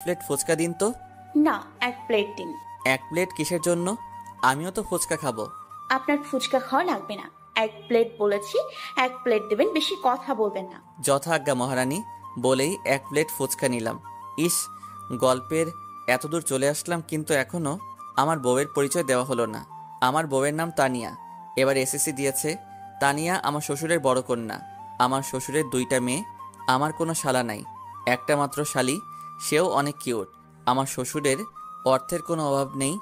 Plate fuchka দিন তো। না, এক প্লেট দিন। এক প্লেট কিসের জন্য? আমিও তো ফুচকা খাবো। আপনার ফুচকা খাওয়া লাগবে না, এক প্লেট বলেছি, এক প্লেট দেবেন, বেশি কথা বলবেন না। যথা আজ্ঞা মহারানী বলেই এক প্লেট ফুচকা নিলাম। ইস, গল্পের এতদূর চলে আসলাম, কিন্তু এখনো আমার বউয়ের পরিচয় দেওয়া হলো না। আমার বউয়ের নাম তানিয়া, এবার এসএসসি দিয়েছে। তানিয়া আমার শ্বশুরের বড় কন্যা। আমার শ্বশুরের দুইটা মেয়ে, আমার কোনো শালা নাই, একটা মাত্র শালি, সেও অনেক কিউট। আমার শ্বশুরের অর্থের কোনো অভাব নেই।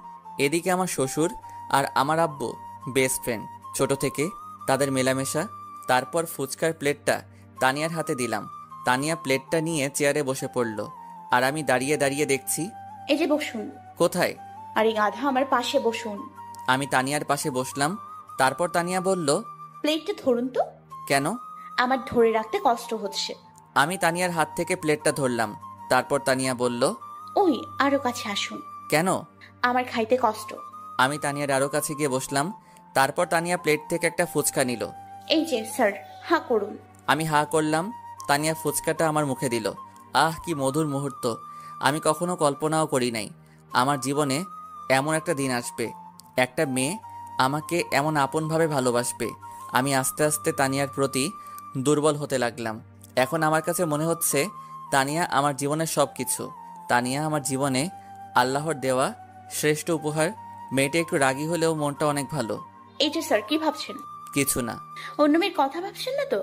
এদিকে আমার শ্বশুর আর আমার আব্বু বেস্ট ফ্রেন্ড ছোট থেকে, তাদের মেলামেশা। তারপর ফুচকার প্লেটটা তানিয়ার হাতে দিলাম। তানিয়া প্লেটটা নিয়ে চেয়ারে বসে পড়ল, আর আমি দাঁড়িয়ে দাঁড়িয়ে দেখছি। এই যে বসুন। কোথায়? আরে গাধা, আমার পাশে বসুন। আমি তানিয়ার পাশে বসলাম। তারপর তানিয়া বলল, প্লেটটা ধরুন তো। কেন? আমার ধরে রাখতে কষ্ট হচ্ছে। আমি তানিয়ার হাত থেকে প্লেটটা ধরলাম। তারপর তানিয়া বলল, ওই আরো কাছে আসুন। কেন? আমার খাইতে কষ্ট। আমি তানিয়ার আরও কাছে গিয়ে বসলাম। তারপর তানিয়া প্লেট থেকে একটা ফুচকা নিল। এই যে স্যার, হা করুন। আমি হা করলাম। তানিয়া ফুচকাটা আমার মুখে দিল। আহ, কি মধুর মুহূর্ত! আমি কখনো কল্পনাও করি নাই আমার জীবনে এমন একটা দিন আসবে, একটা মেয়ে আমাকে এমন আপনভাবে ভালোবাসবে। আমি আস্তে আস্তে তানিয়ার প্রতি দুর্বল হতে লাগলাম। এখন আমার কাছে মনে হচ্ছে তানিয়া আমার জীবনের সব কিছু। তানিয়া আমার জীবনে আল্লাহর দেওয়া শ্রেষ্ঠ উপহার। মেয়েটা একটু রাগী হলেও মনটা অনেক ভালো। এই যে স্যার, কি ভাবছেন? কিছু না। অন্য মেয়ের কথা ভাবছেন না তো?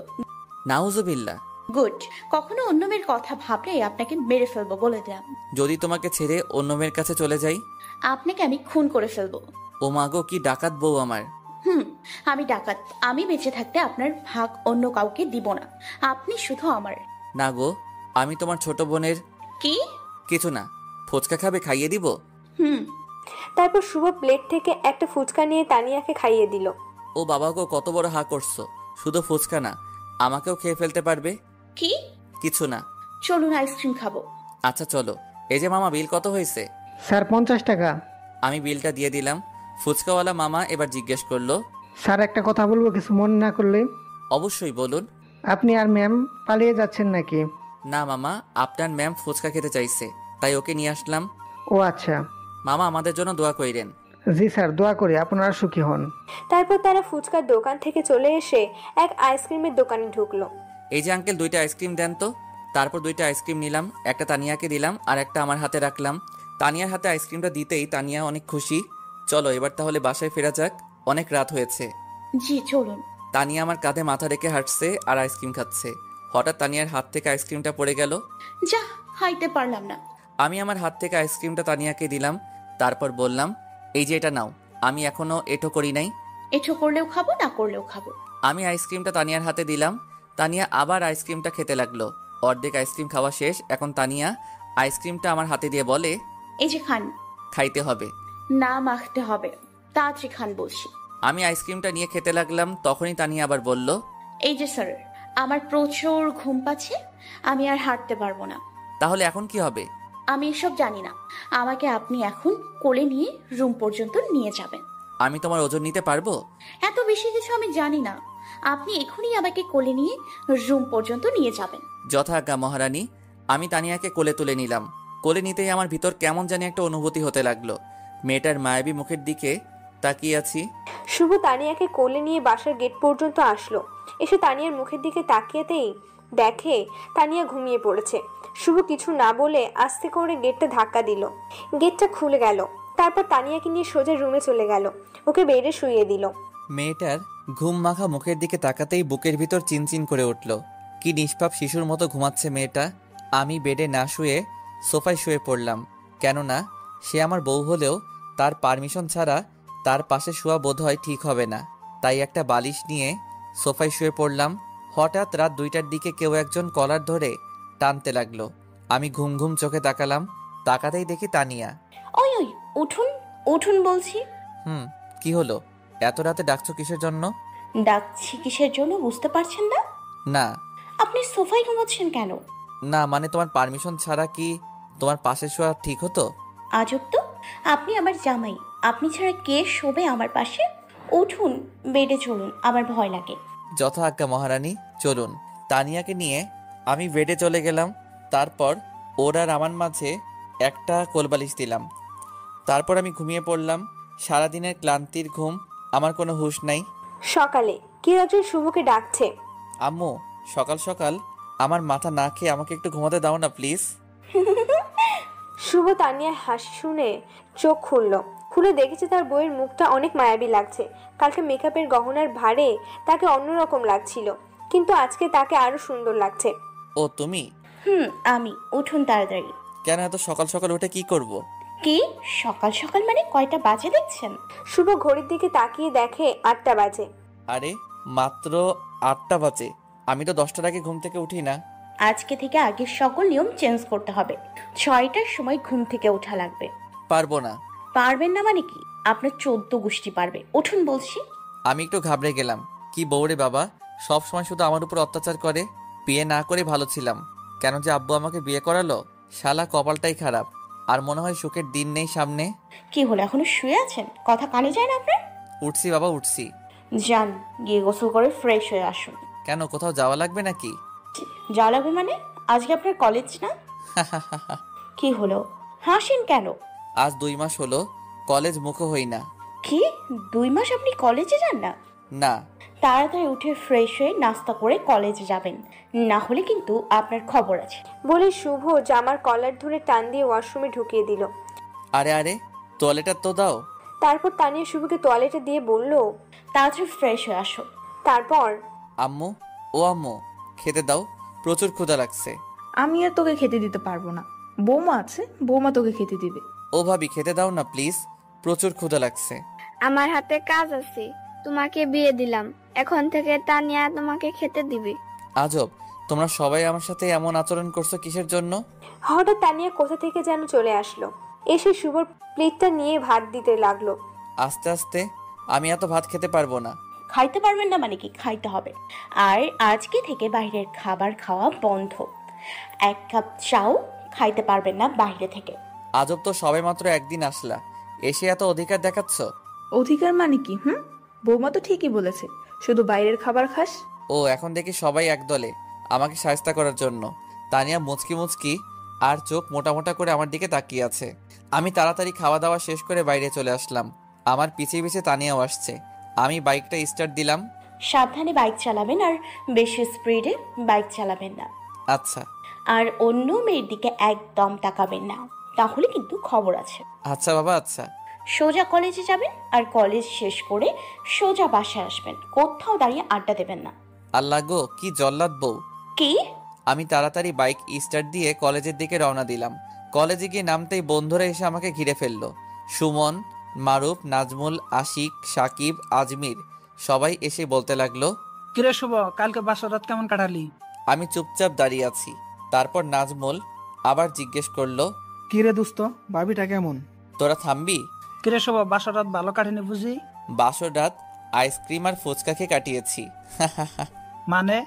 নাউজুবিল্লাহ। গুড। কখনো অন্য মেয়ের কথা ভাবলে আপনাকে মেরে ফেলবো, বলে দিলাম। যদি তোমাকে ছেড়ে অন্য মেয়ের কাছে চলে যাই? আপনাকে আমি খুন করে ফেলবো। ও মাগো, কি ডাকাত বউ আমার! হুম, আমি ডাকাত। আমি বেঁচে থাকতে আপনার ভাগ অন্য কাউকে দিব না, আপনি শুধু আমার। না গো, আমি তোমার ছোট বোনের। কি? কিছু না। ফুচকা খাবে, খাইয়ে দিব। হুম। তারপর শুভ প্লেট থেকে একটা ফুচকা নিয়ে তানিয়াকে খাইয়ে দিল। ও বাবা গো, কত বড় হা করছো! শুধু ফুচকা না, আমাকেও খেয়ে ফেলতে পারবে। কি? কিছু না। চলুন আইসক্রিম খাবো। আচ্ছা চলো। এই যে মামা, বিল কত হয়েছে? স্যার 50 টাকা। আমি বিলটা দিয়ে দিলাম। ফুচকাওয়ালা মামা এবার জিজ্ঞেস করলো, স্যার একটা কথা বলবো, কিছু মনে না করলে? অবশ্যই বলুন। আপনি আর ম্যাম পালিয়ে যাচ্ছেন নাকি? না মামা, আপনার ম্যাম ফুচকা খেতে চাইছে, তাই ওকে নিয়ে আসলাম। ও আচ্ছা। মামা আমাদের জন্য দোয়া কইরেন। জি স্যার, দোয়া করি আপনারা সুখী হন। তারপর তারা ফুচকার দোকান থেকে চলে এসে এক আইসক্রিমের দোকানে ঢুকলো। এই যে আঙ্কেল, 2টা আইসক্রিম দেন তো। তারপর 2টা আইসক্রিম নিলাম, একটা তানিয়াকে দিলাম আর একটা আমার হাতে রাখলাম। তানিয়ার হাতে আইসক্রিমটা দিতেই তানিয়া অনেক খুশি। চলো এবার তাহলে বাসায় ফেরা যাক, অনেক রাত হয়েছে। জি চলুন। তানিয়া আমার কাঁধে মাথা রেখে হাঁটছে আর আইসক্রিম খাচ্ছে। হঠাৎ তানিয়ার হাত থেকে আইসক্রিমটা পড়ে গেল। যা, খাইতে পারলাম না। আমি আমার হাত থেকে আইসক্রিমটা তানিয়াকে দিলাম। তারপর বললাম, এই যে এটা নাও। আমি এখনো এটো করি নাই। এঠো করলেও খাবো, না করলেও খাবো। আমি আইসক্রিমটা তানিয়ার হাতে দিলাম। তানিয়া আবার আইসক্রিমটা খেতে লাগলো। অর্ধেক আইসক্রিম খাওয়া শেষ। এখন তানিয়া আইসক্রিমটা আমার হাতে দিয়ে বলে, এই যে খান। খাইতে হবে। না, মাখতে হবে। তাড়াতাড়ি খান বলছি। আমি আইসক্রিমটা নিয়ে খেতে লাগলাম। তখনই তানিয়া আবার বলল, এই যে স্যার, আমার প্রচুর ঘুম পাচ্ছে, আমি আর হাঁটতে পারবো না। তাহলে এখন কি হবে? আমি এসব জানি না, আমাকে আপনি এখন কোলে নিয়ে রুম পর্যন্ত নিয়ে যাবেন। আমি তোমার ওজন নিতে পারবো? এত বেশি কিছু আমি জানি না, আপনি এখনই আমাকে কোলে নিয়ে রুম পর্যন্ত নিয়ে যাবেন। যথা আজ্ঞা মহারানী। আমি তানিয়াকে কোলে তুলে নিলাম। কোলে নিতেই আমার ভিতর কেমন জানি একটা অনুভূতি হতে লাগলো। মেয়েটার মায়াবী মুখের দিকে তাকিয়ে আছি। শুভ তানিয়াকে কোলে নিয়ে বাসার গেট পর্যন্ত আসলো। এসে তানিয়ার মুখের দিকে তাকিয়েতেই দেখে তানিয়া ঘুমিয়ে পড়েছে। শুভ কিছু না বলে আস্তে করে গেটটা ধাক্কা দিল। গেটটা খুলে গেল। তারপর তানিয়াকে নিয়ে সোজা রুমে চলে গেল। ওকে বেডে শুইয়ে দিল। মেয়েটার ঘুম মাখা মুখের দিকে তাকাতেই বুকের ভিতর চিনচিন করে উঠল। কি নিষ্পাপ শিশুর মতো ঘুমাচ্ছে মেয়েটা। আমি বেডে না শুয়ে সোফায় শুয়ে পড়লাম। কেননা সে আমার বউ হলেও তার পারমিশন ছাড়া তার পাশে শোয়া বোধহয় ঠিক হবে না। তাই একটা বালিশ নিয়ে সোফায় শুয়ে পড়লাম। হঠাৎ রাত 2টার দিকে কেউ একজন কলার ধরে টানতে লাগলো। আমি ঘুম ঘুম চোখে তাকালাম। তাকাতেই দেখি তানিয়া। ওই ওই, উঠুন উঠুন বলছি। কি হলো? এত রাতে ডাকছো কিসের জন্য? ডাকছি কিসের জন্য বুঝতে পারছেন না? না। আপনি সোফায় ঘুমাচ্ছেন কেন? না মানে তোমার পারমিশন ছাড়া কি তোমার পাশে শোয়া ঠিক হতো? আজব তো, আপনি আমার জামাই, আপনি ছাড়া কে শোবে আমার পাশে? উঠুন, বেডে চলুন, আমার ভয় লাগে। যথা আজ্ঞা মহারানী, চলুন। তানিয়াকে নিয়ে আমি বেডে চলে গেলাম। তারপর ওর আর আমার মাঝে একটা কোলবালিশ দিলাম। তারপর আমি ঘুমিয়ে পড়লাম। সারাদিনের ক্লান্তির ঘুম, আমার কোনো হুঁশ নাই। সকালে কেউ একজন শুভকে ডাকছে। আম্মু, সকাল সকাল আমার মাথা না খেয়ে আমাকে একটু ঘুমাতে দাও না প্লিজ। শুভ তানিয়ার হাসি শুনে চোখ খুলে দেখেছে তার বইয়ের মুখটা অনেক মায়াবী লাগছে। কালকে মেকআপের গহনার ভারে তাকে অন্যরকম লাগছিল, কিন্তু আজকে তাকে আরো সুন্দর লাগছে। ও তুমি? আমি। উঠুন তাড়াতাড়ি। কেন এত সকাল সকাল উঠে কি করব? কি সকাল সকাল মানে কয়টা বাজে দেখছেন? শুভ ঘড়ির দিকে তাকিয়ে দেখে 8টা বাজে। আরে মাত্র 8টা বাজে, আমি তো 10টার আগে ঘুম থেকে উঠি না। আজকে থেকে আগের সকল নিয়ম চেঞ্জ করতে হবে। 6টার সময় ঘুম থেকে ওঠা লাগবে। পারবো না। পারবেন না মানে কি? আপনার 14 গোষ্ঠী পারবে। উঠুন বলছি। আমি একটু ঘাবড়ে গেলাম। কি বউরে বাবা, সব সময় শুধু আমার উপর অত্যাচার করে। বিয়ে না করে ভালো ছিলাম, কেন যে আব্বু আমাকে বিয়ে করালো। শালা কপালটাই খারাপ। আর মনে হয় সুখের দিন নেই সামনে। কি হলো, এখনো শুয়ে আছেন? কথা কানে যায় না আপনার? উঠছি বাবা, উঠছি। যান, গিয়ে গোসল করে ফ্রেশ হয়ে আসুন। কেন, কোথাও যাওয়া লাগবে নাকি? যা লাগবে মানে? আজকে আপনার কলেজ না? কি হলো, হাসেন কেন? আজ 2 মাস হলো কলেজ মুখ হই না। কি 2 মাস আপনি কলেজে যান না? না। তাড়াতাড়ি উঠে ফ্রেশ হয়ে নাস্তা করে কলেজে যাবেন, না হলে কিন্তু আপনার খবর আছে। বলে শুভ জামার কলার ধরে টান দিয়ে ওয়াশরুমে ঢুকিয়ে দিল। আরে আরে, টয়লেটার তো দাও। তারপর তানিয়া শুভকে টয়লেটে দিয়ে বলল, তাড়াতাড়ি ফ্রেশ হয়ে আসো। তারপর আম্মু, ও আম্মু, খেতে দাও, প্রচুর ক্ষুধা লাগছে। আমি আর তোকে খেতে দিতে পারবো না, বৌমা আছে, বৌমা তোকে খেতে দিবে। ও ভাবি, খেতে দাও না প্লিজ, প্রচুর ক্ষুধা লাগছে। আমার হাতে কাজ আছে, তোমাকে বিয়ে দিলাম, এখন থেকে তানিয়া তোমাকে খেতে দিবে। আজব, তোমরা সবাই আমার সাথে এমন আচরণ করছো কিসের জন্য? হঠাৎ তানিয়া কোথা থেকে যেন চলে আসলো, এসে শুভর প্লেটটা নিয়ে ভাত দিতে লাগলো। আস্তে আস্তে, আমি এত ভাত খেতে পারবো না। খাইতে পারবেন না মানে কি? খাইতে হবে। আর আজকে থেকে বাইরের খাবার খাওয়া বন্ধ। 1 কাপ চাও খাইতে পারবেন না বাইরে থেকে। আজব তো, সবাই মাত্র একদিন আসলা, এসে এত অধিকার দেখাচ্ছ। অধিকার মানে কি? বৌমা তো ঠিকই বলেছে, শুধু বাইরের খাবার খাস। ও, এখন দেখি সবাই একদলে আমাকে শায়েস্তা করার জন্য। তানিয়া মুচকি মুচকি আর চোখ মোটা মোটা করে আমার দিকে তাকিয়ে আছে। আমি তাড়াতাড়ি খাওয়া দাওয়া শেষ করে বাইরে চলে আসলাম। আমার পিছিয়ে পিছিয়ে তানিয়াও আসছে। আমি বাইকটা স্টার্ট দিলাম। সাবধানে বাইক চালাবেন, আর বেশি স্পিডে বাইক চালাবেন না। আচ্ছা। আর অন্য মেয়ের দিকে একদম তাকাবেন না, তাহলে কিন্তু খবর আছে। আচ্ছা বাবা, আচ্ছা। সোজা কলেজে যাবেন, আর কলেজ শেষ করে সোজা বাসায় আসবেন। কোথাও দাঁড়িয়ে আড্ডা দেবেন না। আল্লাহ গো, কি জল্লাদ বউ। কি? আমি তাড়াতাড়ি বাইক স্টার্ট দিয়ে কলেজের দিকে রওনা দিলাম। কলেজে গিয়ে নামতেই বন্ধুরা এসে আমাকে ঘিরে ফেললো। সুমন, মারুফ, নাজমুল, আশিক, সাকিব, আজমির সবাই এসে বলতে লাগলো, কিরে শুভ, কালকে বাসর রাত কেমন কাটালি? আমি চুপচাপ দাঁড়িয়ে আছি। তারপর নাজমুল আবার জিজ্ঞেস করলো, কিরে দোস্ত, ভাবিটা কেমন? তোরা থামবি? কিরে শুভ, বাসর রাত ভালো কাটেনি বুঝি? বাসর রাত আইসক্রিম আর ফুচকা খেয়ে কাটিয়েছি। মানে?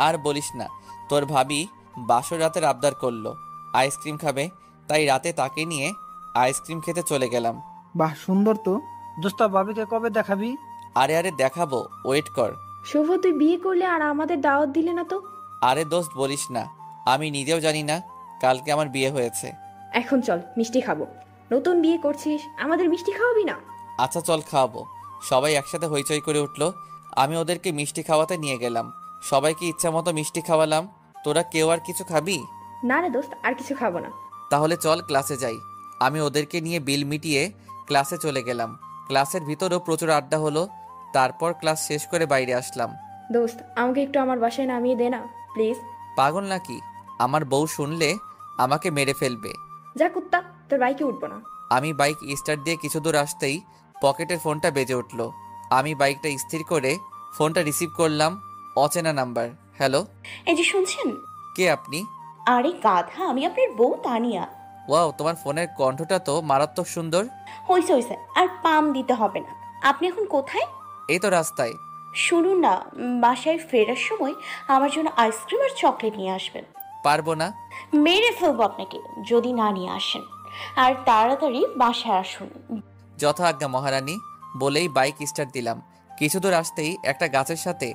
আর বলিস না, তোর ভাবি বাসর রাতের আবদার করলো আইসক্রিম খাবে, তাই রাতে তাকে নিয়ে আইসক্রিম খেতে চলে গেলাম। বাহ, সুন্দর তো। দোস্ত, ভাবিকে কবে দেখাবি? আরে আরে দেখাবো, ওয়েট কর। শুভ, তুই বিয়ে করলে আর আমাদের দাওয়াত দিলে না তো? আরে দোস্ত বলিস না, আমি নিজেও জানি না কালকে আমার বিয়ে হয়েছে। এখন চল মিষ্টি খাবো। নতুন বিয়ে করছিস, আমাদের মিষ্টি খাওয়াবি না? আচ্ছা চল, খাওয়াবো। সবাই একসাথে হইচই করে উঠলো। আমি ওদেরকে মিষ্টি খাওয়াতে নিয়ে গেলাম। সবাইকে ইচ্ছা মতো মিষ্টি খাওয়ালাম। তোরা কেউ আর কিছু খাবি? না রে দোস্ত, আর কিছু খাবো না। তাহলে চল ক্লাসে যাই। আমি ওদেরকে নিয়ে বিল মিটিয়ে ক্লাসে চলে গেলাম। ক্লাসের ভিতরেও প্রচুর আড্ডা হলো। তারপর ক্লাস শেষ করে বাইরে আসলাম। দোস্ত, আমাকে একটু আমার বাসায় নামিয়ে দে না প্লিজ। পাগল নাকি? আমার বউ শুনলে আমাকে মেরে ফেলবে। যা কুত্তা, তোর বাইকে উঠবো না। আমি বাইক স্টার্ট দিয়ে কিছু দূর আসতেই পকেটের ফোনটা বেজে উঠল। আমি বাইকটা স্থির করে ফোনটা রিসিভ করলাম। অচেনা নাম্বার। হ্যালো। এই যে শুনছেন? কে আপনি? আরে গাধা, আমি আপনার বউ তানিয়া। ওয়াও, তোমার ফোনের কণ্ঠটা তো মারাত্মক সুন্দর। হইছে হইছে, আর পাম দিতে হবে না। আপনি এখন কোথায়? এই তো রাস্তায়। শুনুন না, বাসায় ফেরার সময় আমার জন্য আইসক্রিম আর চকলেট নিয়ে আসবেন। পারবো না। মেরে ফেলবো আপনাকে যদি না নিয়ে আসেন। আর তাড়াতাড়ি বাসায় আসুন। যথা আজ্ঞা মহারানী বলেই বাইক স্টার্ট দিলাম। কিছু দূর আসতেই একটা গাছের সাথে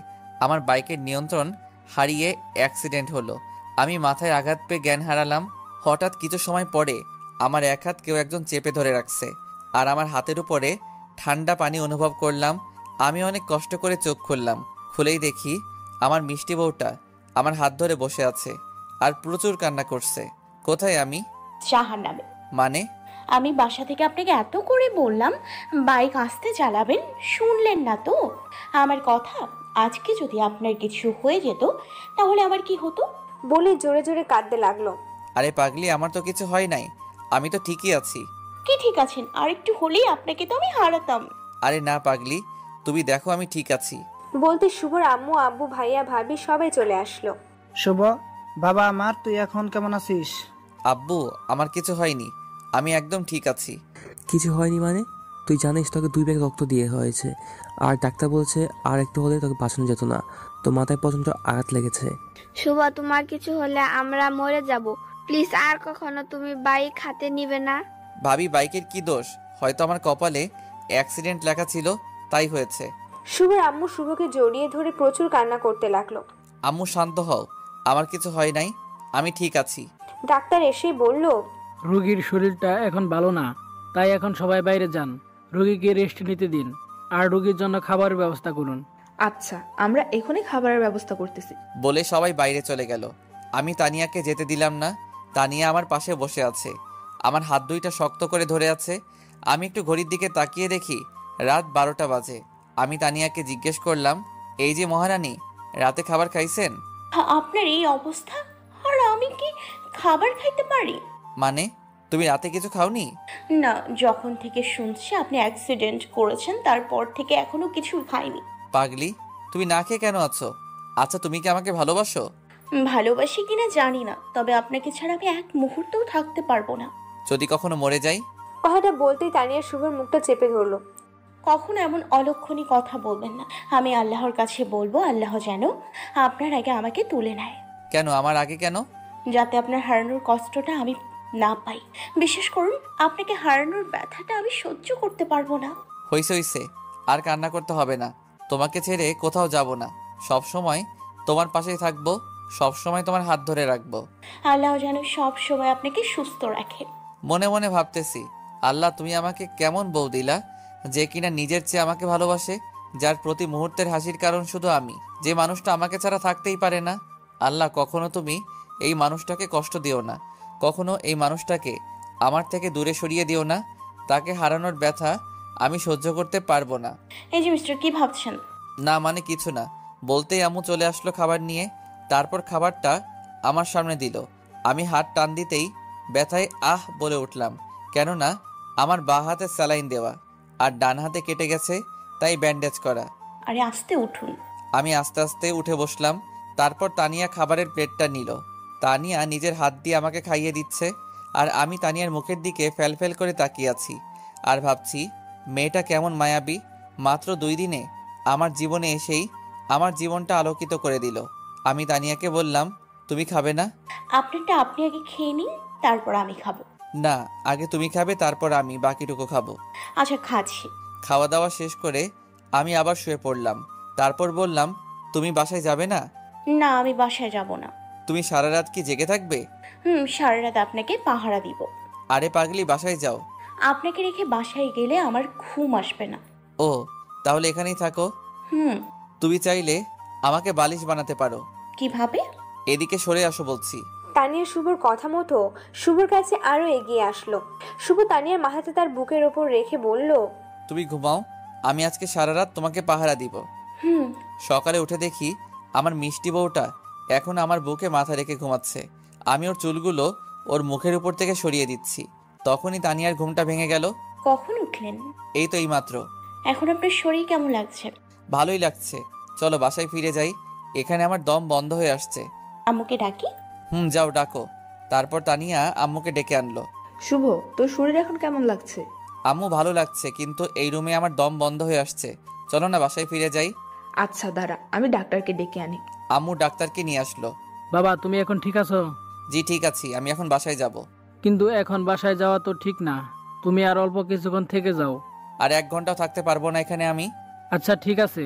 আমার বাইকের নিয়ন্ত্রণ হারিয়ে অ্যাক্সিডেন্ট হলো। আমি মাথায় আঘাত পেয়ে জ্ঞান হারালাম। হঠাৎ কিছু সময় পরে আমার এক হাত কেউ একজন চেপে ধরে রাখছে, আর আমার হাতের উপরে ঠান্ডা পানি অনুভব করলাম। আমি অনেক কষ্ট করে চোখ খুললাম। খুলেই দেখি আমার মিষ্টি বউটা আমার হাত ধরে বসে আছে আর প্রচুর কান্না করছে। কোথায় আমি? জাহান্নামে। মানে? আমি বাসা থেকে আপনাকে এত করে বললাম বাইক আস্তে চালাবেন, শুনলেন না তো আমার কথা? আজকে যদি আপনার কিছু হয়ে যেত তাহলে আমার কি হতো? বলে জোরে জোরে কাঁদতে লাগলো। আরে পাগলি, আমার তো কিছু হয় নাই, আমি তো ঠিকই আছি। কি ঠিক আছেন? আর একটু হলেই আপনাকে তো আমি হারাতাম। আরে না পাগলি, তুমি দেখো আমি ঠিক আছি। বলতে শুভর আম্মু, আব্বু, ভাইয়া, ভাবি সবাই চলে আসলো। শুভ, বাবা আমার, তুই এখন কেমন আছিস? আব্বু, আমার কিছু হয়নি, আমি একদম ঠিক আছি। কিছু হয়নি মানে? তুই জানিস তোকে 2 ব্যাগ রক্ত দিয়ে হয়েছে, আর ডাক্তার বলছে আর একটু হলে তোকে বাঁচানো যেত না। তো মাথায় পর্যন্ত আঘাত লেগেছে। শুভ, তোমার কিছু হলে আমরা মরে যাব। প্লিজ আর কখনো তুমি বাইক হাতে নিবে না। ভাবি, বাইকের কি দোষ? হয়তো আমার কপালে অ্যাক্সিডেন্ট লেখা ছিল, তাই হয়েছে। শুভর আম্মু শুভকে জড়িয়ে ধরে প্রচুর কান্না করতে লাগলো। আম্মু শান্ত হও, আমার কিছু হয় নাই, আমি ঠিক আছি। ডাক্তার এসে বলল, রোগীর শরীরটা এখন ভালো না, তাই এখন সবাই বাইরে যান, রোগীকে রেস্ট নিতে দিন, আর রোগীর জন্য খাবারের ব্যবস্থা করুন। আচ্ছা, আমরা এখনই খাবারের ব্যবস্থা করতেছি। বলে সবাই বাইরে চলে গেল। আমি তানিয়াকে যেতে দিলাম না। তানিয়া আমার পাশে বসে আছে, আমার হাত দুইটা শক্ত করে ধরে আছে। আমি একটু ঘড়ির দিকে তাকিয়ে দেখি রাত 12টা বাজে। আমি তানিয়াকে জিজ্ঞেস করলাম, এই যে মহারানী, রাতে খাবার খাইছেন? আপনার এই অবস্থা আর আমি কি খাবার খাইতে পারি? মানে তুমি রাতে কিছু খাওনি? না, যখন থেকে শুনছি আপনি অ্যাক্সিডেন্ট করেছেন তারপর থেকে এখনো কিছু খাইনি। পাগলি, তুমি না খেয়ে কেন আছো? আচ্ছা, তুমি কি আমাকে ভালোবাসো? ভালোবাসি কিনা জানি না, তবে আপনাকে ছাড়া আমি এক মুহূর্তও থাকতে পারবো না। যদি কখনো মরে যাই? কথাটা বলতেই তানিয়া শুভর মুখটা চেপে ধরলো। কখনো এমন অলক্ষণী কথা বলবেন না। আমি আল্লাহর কাছে বলবো আল্লাহ যেন আপনার আগে আমাকে তুলে নেয়। কেন আমার আগে কেন? যাতে আপনার হারানোর কষ্টটা আমি না পাই। বিশ্বাস করুন, আপনাকে হারানোর ব্যথাটা আমি সহ্য করতে পারবো না। হইছে হইছে, আর কান্না করতে হবে না। তোমাকে ছেড়ে কোথাও যাব না, সব সময় তোমার পাশেই থাকবো, সব সময় তোমার হাত ধরে রাখবো। আল্লাহ যেন সব সময় আপনাকে সুস্থ রাখে। মনে মনে ভাবতেছি, আল্লাহ তুমি আমাকে কেমন বউ দিলা, যে কিনা নিজের চেয়ে আমাকে ভালোবাসে, যার প্রতি মুহূর্তের হাসির কারণ শুধু আমি, যে মানুষটা আমাকে ছাড়া থাকতেই পারে না। আল্লাহ, কখনো তুমি এই মানুষটাকে কষ্ট দিও না, কখনো এই মানুষটাকে আমার থেকে দূরে সরিয়ে দিও না। তাকে হারানোর ব্যথা আমি সহ্য করতে পারবো না। এই যে মিস্টার, কি ভাবছেন? না মানে কিছু না, বলতেই আম্মু চলে আসলো খাবার নিয়ে। তারপর খাবারটা আমার সামনে দিল। আমি হাত টান দিতেই ব্যথায় আহ বলে উঠলাম, কেননা আমার বাঁ হাতে স্যালাইন দেওয়া আর ডান হাতে কেটে গেছে, তাই ব্যান্ডেজ করা। আরে আস্তে উঠুন। আমি আস্তে আস্তে উঠে বসলাম। তারপর তানিয়া খাবারের প্লেটটা নিল। তানিয়া নিজের হাত দিয়ে আমাকে খাইয়ে দিচ্ছে, আর আমি তানিয়ার মুখের দিকে ফ্যাল করে তাকিয়ে আছি আর ভাবছি, মেয়েটা কেমন মায়াবী, মাত্র 2 দিনে আমার জীবনে এসেই আমার জীবনটা আলোকিত করে দিল। আমি তানিয়াকে বললাম, তুমি খাবে না? আপনারটা আপনি আগে খেয়ে নিন, তারপর আমি খাবো। না, আগে তুমি খাবে, তারপর আমি বাকিটুকু খাবো। আচ্ছা, খাচ্ছি। খাওয়া দাওয়া শেষ করে আমি আবার শুয়ে পড়লাম। তারপর বললাম, তুমি বাসায় যাবে না? না, আমি বাসায় যাব না। তুমি সারা রাত কি জেগে থাকবে? সারা রাত আপনাকে পাহারা দিব। আরে পাগলি, বাসায় যাও। আপনাকে রেখে বাসায় গেলে আমার ঘুম আসবে না। ও, তাহলে এখানেই থাকো। তুমি চাইলে আমাকে বালিশ বানাতে পারো। কিভাবে? এদিকে সরে আসো বলছি। তানিয়া শুভর কথা মতো শুভর কাছে আরো এগিয়ে আসলো। শুভ তানিয়ার মাথাতে তার বুকের ওপর রেখে বলল, তুমি ঘুমাও, আমি আজকে সারা রাত তোমাকে পাহারা দিব। সকালে উঠে দেখি আমার মিষ্টি বউটা এখন আমার বুকে মাথা রেখে ঘুমাচ্ছে। আমি ওর চুলগুলো ওর মুখের উপর থেকে সরিয়ে দিচ্ছি। তখনই তানিয়ার ঘুমটা ভেঙে গেল। কখন উঠলেন? এই তো এইমাত্র। এখন আপনার শরীর কেমন লাগছে? ভালোই লাগছে, চলো বাসায় ফিরে যাই, এখানে আমার দম বন্ধ হয়ে আসছে। আম্মুকে ডাকি? যাও ডাকো। তারপর তানিয়া আম্মুকে ডেকে আনলো। শুভ, তোর শরীর এখন কেমন লাগছে? আম্মু, ভালো লাগছে, কিন্তু এই রুমে আমার দম বন্ধ হয়ে আসছে, চলো না বাসায় ফিরে যাই। আচ্ছা দাঁড়া, আমি ডাক্তারকে ডেকে আনি। আম্মু ডাক্তারকে নিয়ে আসলো। বাবা তুমি এখন ঠিক আছো? জি ঠিক আছি, আমি এখন বাসায় যাব। কিন্তু এখন বাসায় যাওয়া তো ঠিক না, তুমি আর অল্প কিছুক্ষণ থেকে যাও। আর 1 ঘন্টাও থাকতে পারবো না এখানে আমি। আচ্ছা ঠিক আছে,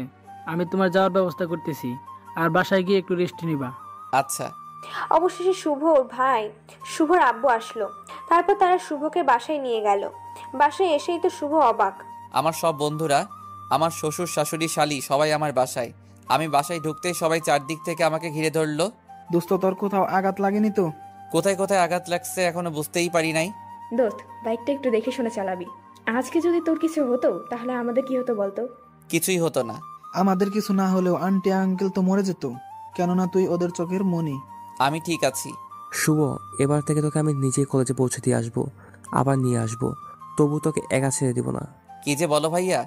আমি তোমার যাওয়ার ব্যবস্থা করতেছি, আর বাসায় গিয়ে একটু রেস্ট নিবা। আচ্ছা। অবশেষে শুভর ভাই শুভর আব্বু আসলো। তারপর তারা শুভকে বাসায় নিয়ে গেল। বাসায় এসেই তো শুভ অবাক। আমার সব বন্ধুরা, আমার শ্বশুর শাশুড়ি শালি সবাই আমার বাসায়। আমি বাসায় ঢুকতেই সবাই চারদিক থেকে আমাকে ঘিরে ধরলো। দোস্ত তোর কোথাও আঘাত লাগেনি তো? কোথায় কোথায় আঘাত লাগছে এখনো বুঝতেই পারি নাই। দোস্ত, বাইকটা একটু দেখে শুনে চালাবি। আজকে যদি তোর কিছু হতো তাহলে আমাদের কি হতো বলতো? কিছুই হতো না। আমাদের কিছু না হলেও আন্টি আঙ্কেল তো মরে যেত, কেননা তুই ওদের চোখের মনি। আমি ঠিক আছি। শুভ, এবার থেকে তোকে আমি নিজেই কলেজে পৌঁছে দিয়ে আসবো, আবার নিয়ে আসবো, তবু তোকে একা ছেড়ে দিব না। কি যে বলো ভাইয়া,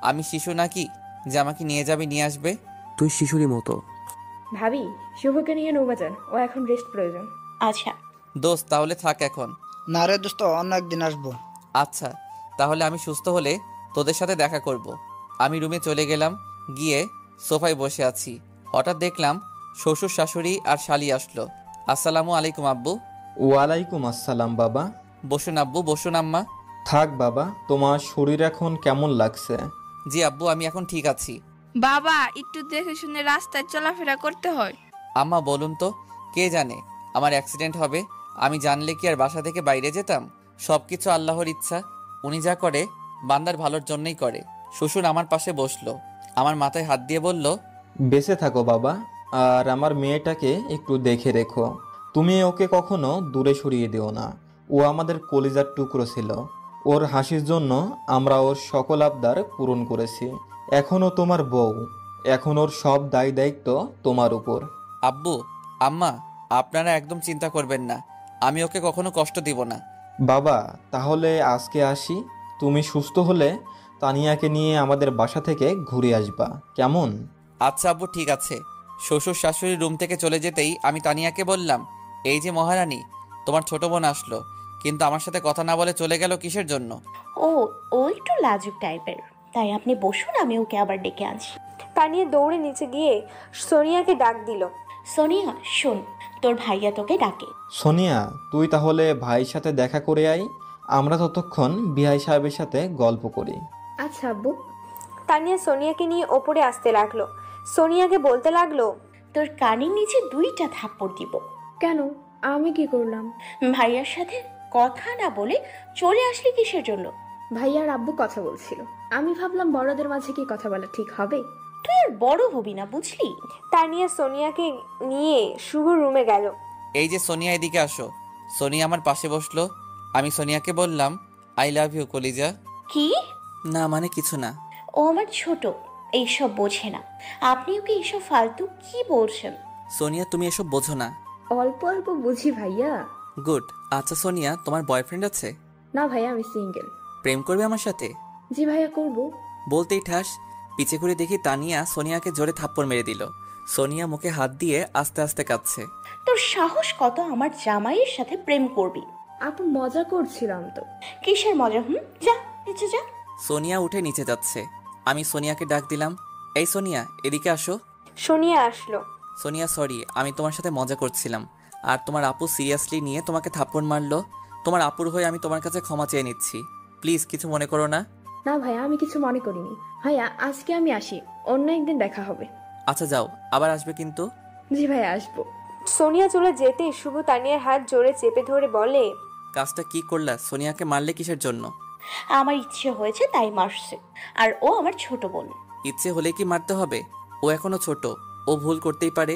আমি শিশু নাকি যে আমাকে নিয়ে যাবে নিয়ে আসবে? তুই শিশুরই মতো। ভাবি, শুভকে নিয়ে নৌবা যান, ও এখন রেস্ট প্রয়োজন। আচ্ছা দোস্ত তাহলে থাক এখন। না রে দোস্ত, অন্য একদিন আসবো। আচ্ছা তাহলে আমি সুস্থ হলে তোদের সাথে দেখা করব। আমি রুমে চলে গেলাম, গিয়ে সোফায় বসে আছি। হঠাৎ দেখলাম শ্বশুর শাশুড়ি আর শালি আসলো। আসসালামু আলাইকুম আব্বু। ওয়ালাইকুম আসসালাম বাবা। বসুন আব্বু, বসুন আম্মা। থাক বাবা, তোমার শরীর এখন কেমন লাগছে? জি আব্বু, আমি এখন ঠিক আছি। বাবা, একটু দেখে শুনে রাস্তায় চলাফেরা করতে হয়। আম্মা বলুন তো, কে জানে আমার অ্যাক্সিডেন্ট হবে? আমি জানলে কি আর বাসা থেকে বাইরে যেতাম? সব কিছু আল্লাহর ইচ্ছা, উনি যা করে বান্দার ভালোর জন্যই করে। শ্বশুর আমার পাশে বসলো, আমার মাথায় হাত দিয়ে বলল, বেঁচে থাকো বাবা, আর আমার মেয়েটাকে একটু দেখে রেখো। তুমি ওকে কখনো দূরে সরিয়ে দিও না। ও আমাদের কলিজার টুকরো ছিল। ওর হাসির জন্য আমরা ওর সকল আবদার পূরণ করেছি। এখনও তোমার বউ, এখন ওর সব দায় দায়িত্ব তোমার উপর। আব্বু আম্মা, আপনারা একদম চিন্তা করবেন না, আমি ওকে কখনো কষ্ট দিব না। বাবা তাহলে আজকে আসি, তুমি সুস্থ হলে তানিয়াকে নিয়ে আমাদের বাসা থেকে ঘুরে আসবা, কেমন? আচ্ছা আব্বু ঠিক আছে। শ্বশুর শাশুড়ির রুম থেকে চলে যেতেই আমি তানিয়াকে বললাম, এই যে মহারানী, তোমার ছোট বোন আসলো, কিন্তু আমার সাথে কথা না বলে চলে গেল কিসের জন্য? ও ও একটু লাজুক টাইপের, তাই আপনি বসুন, আমি ওকে আবার ডেকে আনছি। তানিয়া দৌড়ে নিচে গিয়ে সোনিয়াকে ডাক দিল। সোনিয়া শোন, তোর ভাইয়া তোকে ডাকে। সোনিয়া, তুই তাহলে ভাইয়ের সাথে দেখা করে আই, আমরা ততক্ষণ বিআই সাহেবের সাথে গল্প করি। আচ্ছা আব্বু। তানিয়া সোনিয়াকে নিয়ে ওপরে আসতে লাগলো। সোনিয়াকে বলতে লাগলো, তোর কানের নিচে 2টা থাপ্পড় দিব। কেন, আমি কি করলাম? ভাইয়ার সাথে কথা না বলে চলে আসলি কিসের জন্য? ভাইয়ার আব্বু কথা বলছিল, আমি ভাবলাম বড়দের মাঝে কি কথা বলা ঠিক হবে। তুই আর বড় হবি না, বুঝলি? তানিয়া সোনিয়াকে নিয়ে শুভ রুমে গেল। এই যে সোনিয়া, এদিকে আসো। সোনিয়া আমার পাশে বসলো। আমি সোনিয়াকে বললাম, আই লাভ ইউ কলিজা। কি? না মানে কিছু না। ও আমার ছোট, এইসব বোঝে না। আপনি ওকে এইসব ফালতু কি বলছেন? সোনিয়া তুমি এসব বোঝো না। অল্প অল্প বুঝি ভাইয়া। গুড। আচ্ছা সোনিয়া, তোমার বয়ফ্রেন্ড আছে? না ভাইয়া, আমি সিঙ্গেল। প্রেম করবে আমার সাথে? জি ভাইয়া, করব। বলতেই ঠাস পিছে করে দেখি তানিয়া সোনিয়াকে জোরে থাপ্পড় মেরে দিল। সোনিয়া মুখে হাত দিয়ে আস্তে আস্তে কাঁদছে। তোর সাহস কত আমার জামাইয়ের সাথে প্রেম করবি? আপু মজা করছিলাম তো। কিসের মজা? যা নিচে যা। সোনিয়া উঠে নিচে যাচ্ছে। আমি সোনিয়াকে ডাক দিলাম, এই সোনিয়া এদিকে আসো। সোনিয়া আসলো। সোনিয়া সরি, আমি তোমার সাথে মজা করছিলাম, আর তোমার আপু সিরিয়াসলি নিয়ে তোমাকে থাপ্পড় মারলো। তোমার আপুর হয়ে আমি তোমার কাছে ক্ষমা চেয়ে নিচ্ছি, প্লিজ কিছু মনে করো না। না ভাইয়া, আমি কিছু মনে করিনি। ভাইয়া আজকে আমি আসি, অন্য একদিন দেখা হবে। আচ্ছা যাও, আবার আসবে কিন্তু। জি ভাইয়া, আসবো। সোনিয়া চলে যেতেই শুভ তানিয়ার হাত জোরে চেপে ধরে বলে, কাজটা কি করলা? সোনিয়াকে মারলে কিসের জন্য? আমার ইচ্ছে হয়েছে তাই মারছে, আর ও আমার ছোট বোন। ইচ্ছে হলে কি মারতে হবে? ও এখনো ছোট, ও ভুল করতেই পারে,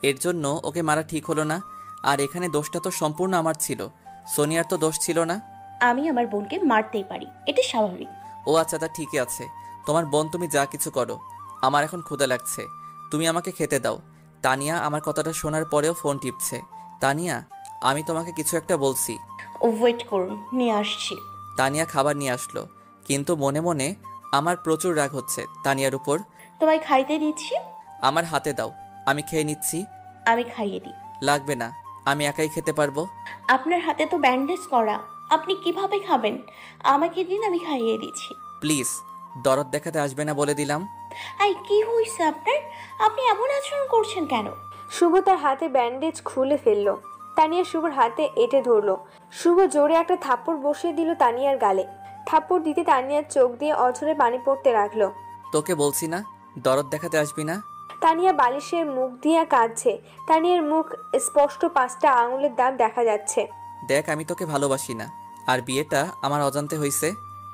এর জন্য ওকে মারা ঠিক হলো না। আর এখানে দোষটা তো সম্পূর্ণ আমার ছিল, সোনিয়ার তো দোষ ছিল না। আমি আমার বোনকে মারতেই পারি, এটা স্বাভাবিক। ও আচ্ছা, তা ঠিকই আছে, তোমার বোন, তুমি যা কিছু করো। আমার এখন ক্ষুধা লাগছে, তুমি আমাকে খেতে দাও। তানিয়া আমার কথাটা শোনার পরেও ফোন টিপছে। তানিয়া, আমি তোমাকে কিছু একটা বলছি। ওয়েট করুন, নিয়ে আসছি। তানিয়া খাবার নিয়ে আসলো, কিন্তু মনে মনে আমার প্রচুর রাগ হচ্ছে তানিয়ার উপর। তোমায় খাইতে দিচ্ছি। আমার হাতে দাও, আমি খেয়ে নিচ্ছি। আমি খাইয়ে দিই। লাগবে না, আমি একাই খেতে পারবো। আপনার হাতে তো ব্যান্ডেজ করা, আপনি কিভাবে খাবেন? আমাকে দিন, আমি খাইয়ে দিচ্ছি। প্লিজ, দরদ দেখাতে আসবে না বলে দিলাম। কি হয়েছে আপনার? আপনি এমন আচরণ করছেন কেন? শুভ তার হাতে ব্যান্ডেজ খুলে ফেললো। তানিয়া শুভর হাতে এঁটে ধরলো। শুভ জোরে একটা থাপ্পড় বসিয়ে দিল তানিয়ার গালে। থাপ্পড় দিতে তানিয়ার চোখ দিয়ে অঝরে পানি পড়তে লাগলো। তোকে বলছি না, দরদ দেখাতে আসবি না। তানিয়া বালিশের মুখ দিয়ে কাঁদছে। তানিয়ার মুখ স্পষ্ট 5টা আঙুলের দাগ দেখা যাচ্ছে। দেখ, আমি তোকে ভালোবাসি না, আর বিয়েটা আমার অজান্তে হয়েছে।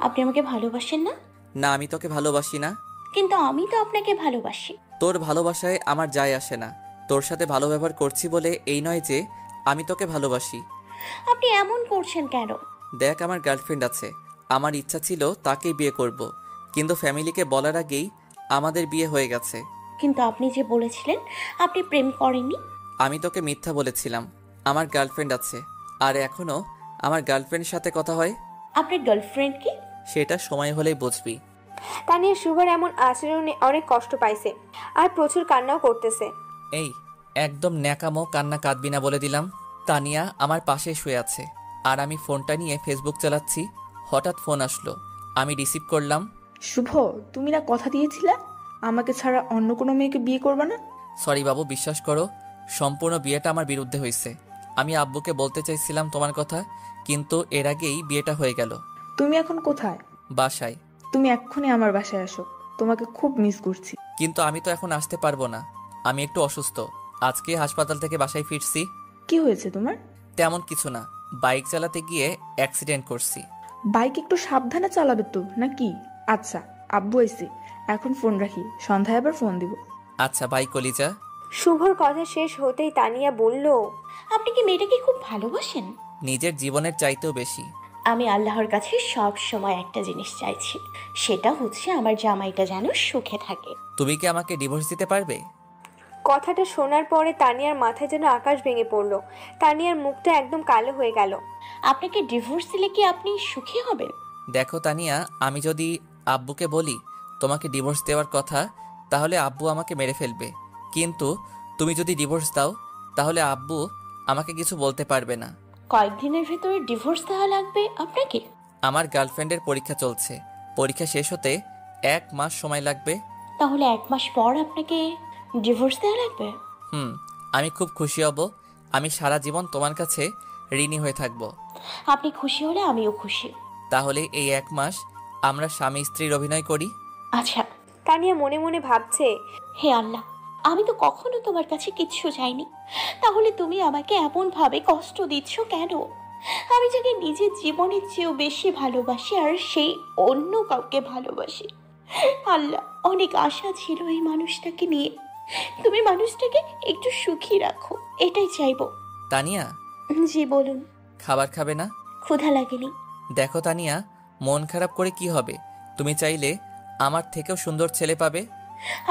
আপনি আমাকে ভালোবাসেন না? না, আমি তোকে ভালোবাসি না। কিন্তু আমি তো আপনাকে ভালোবাসি। তোর ভালোবাসায় আমার যায় আসে না। তোর সাথে ভালো ব্যবহার করছি বলে এই নয় যে আমি তোকে ভালোবাসি। আপনি এমন করছেন কেন? দেখ, আমার গার্লফ্রেন্ড আছে। আমার ইচ্ছা ছিল তাকেই বিয়ে করব, কিন্তু ফ্যামিলিকে বলার আগেই আমাদের বিয়ে হয়ে গেছে। কিন্তু আপনি যে বলেছিলেন আপনি প্রেম করেননি। আমি তোকে মিথ্যা বলেছিলাম। আমার গার্লফ্রেন্ড আছে, আর এখনো আমার গার্লফ্রেন্ডের সাথে কথা হয়। আপনার গার্লফ্রেন্ড কি? সেটা সময় হলেই বুঝবি। তানিয়া শুভর এমন আচরণে অনেক কষ্ট পাইছে আর প্রচুর কান্নাও করতেছে। এই, একদম ন্যাকামো কান্না কাঁদবি না বলে দিলাম। তানিয়া আমার পাশে শুয়ে আছে, আর আমি ফোনটা নিয়ে ফেসবুক চালাচ্ছি। হঠাৎ ফোন আসলো, আমি রিসিভ করলাম। শুভ, তুমি না কথা দিয়েছিলে আমাকে ছাড়া অন্য কোনো মেয়েকে বিয়ে করবে না? সরি বাবু, বিশ্বাস করো, সম্পূর্ণ বিয়েটা আমার বিরুদ্ধে হয়েছে। আমি আব্বুকে বলতে চাইছিলাম তোমার কথা, কিন্তু এর আগেই বিয়েটা হয়ে গেল। তুমি এখন কোথায়? বাসায়। তুমি এক্ষুনি আমার বাসায় আসো, তোমাকে খুব মিস করছি। কিন্তু আমি তো এখন আসতে পারবো না, আমি একটু অসুস্থ। আজকে হাসপাতাল থেকে বাসায় ফিরছি। কি হয়েছে তোমার? তেমন কিছু না, বাইক চালাতে গিয়ে অ্যাক্সিডেন্ট করছি। বাইক একটু সাবধানে চালাবে তো নাকি? আচ্ছা, আব্বু আইছে, এখন ফোন রাখি, সন্ধ্যায় আবার ফোন দিব। আচ্ছা, বাই কলিজা। শুভর কথা শেষ হতেই তানিয়া বলল, আপনি কি মেয়েটাকে খুব ভালোবাসেন? নিজের জীবনের চাইতেও বেশি। আমি আল্লাহর কাছে সব সময় একটা জিনিস চাইছি, সেটা হচ্ছে আমার জামাইটা যেন সুখে থাকে। তুমি কি আমাকে ডিভোর্স দিতে পারবে? কথাটা শোনার পরে তানিয়ার মাথায় যেন আকাশ ভেঙে পড়ল। তানিয়ার মুখটা একদম কালো হয়ে গেল। আপনাকে ডিভোর্স দিলে কি আপনি সুখী হবেন? দেখো তানিয়া, আমি যদি আব্বুকে বলি তোমাকে ডিভোর্স দেওয়ার কথা, তাহলে আব্বু আমাকে মেরে ফেলবে। কিন্তু তুমি যদি ডিভোর্স দাও, তাহলে আব্বু আমাকে কিছু বলতে পারবে না। কয়েকদিনের ভেতরে ডিভোর্স দেওয়া লাগবে আপনাকে? আমার গার্লফ্রেন্ডের পরীক্ষা চলছে, পরীক্ষা শেষ হতে 1 মাস সময় লাগবে। তাহলে 1 মাস পর আপনাকে ডিভোর্স দেওয়া লাগবে? আমি খুব খুশি হব। আমি সারা জীবন তোমার কাছে ঋণী হয়ে থাকব। আপনি খুশি হলে আমিও খুশি। তাহলে এই 1 মাস আমরা স্বামী স্ত্রীর অভিনয় করি। আচ্ছা। তানিয়া মনে মনে ভাবছে, হে আল্লাহ, আমি তো কখনো তোমার কাছে কিচ্ছু চাইনি, তাহলে তুমি আমাকে এমন ভাবে কষ্ট দিচ্ছ কেন? আমি যাকে নিজের জীবনের চেয়েও বেশি ভালোবাসি, আর সেই অন্য কাউকে ভালোবাসি। আল্লাহ, অনেক আশা ছিল এই মানুষটাকে নিয়ে, তুমি মানুষটাকে একটু সুখী রাখো, এটাই চাইবো। তানিয়া, জি বলুন। খাবার খাবে না? ক্ষুধা লাগেনি। দেখো তানিয়া, মন খারাপ করে কি হবে? তুমি চাইলে আমার থেকেও সুন্দর ছেলে পাবে।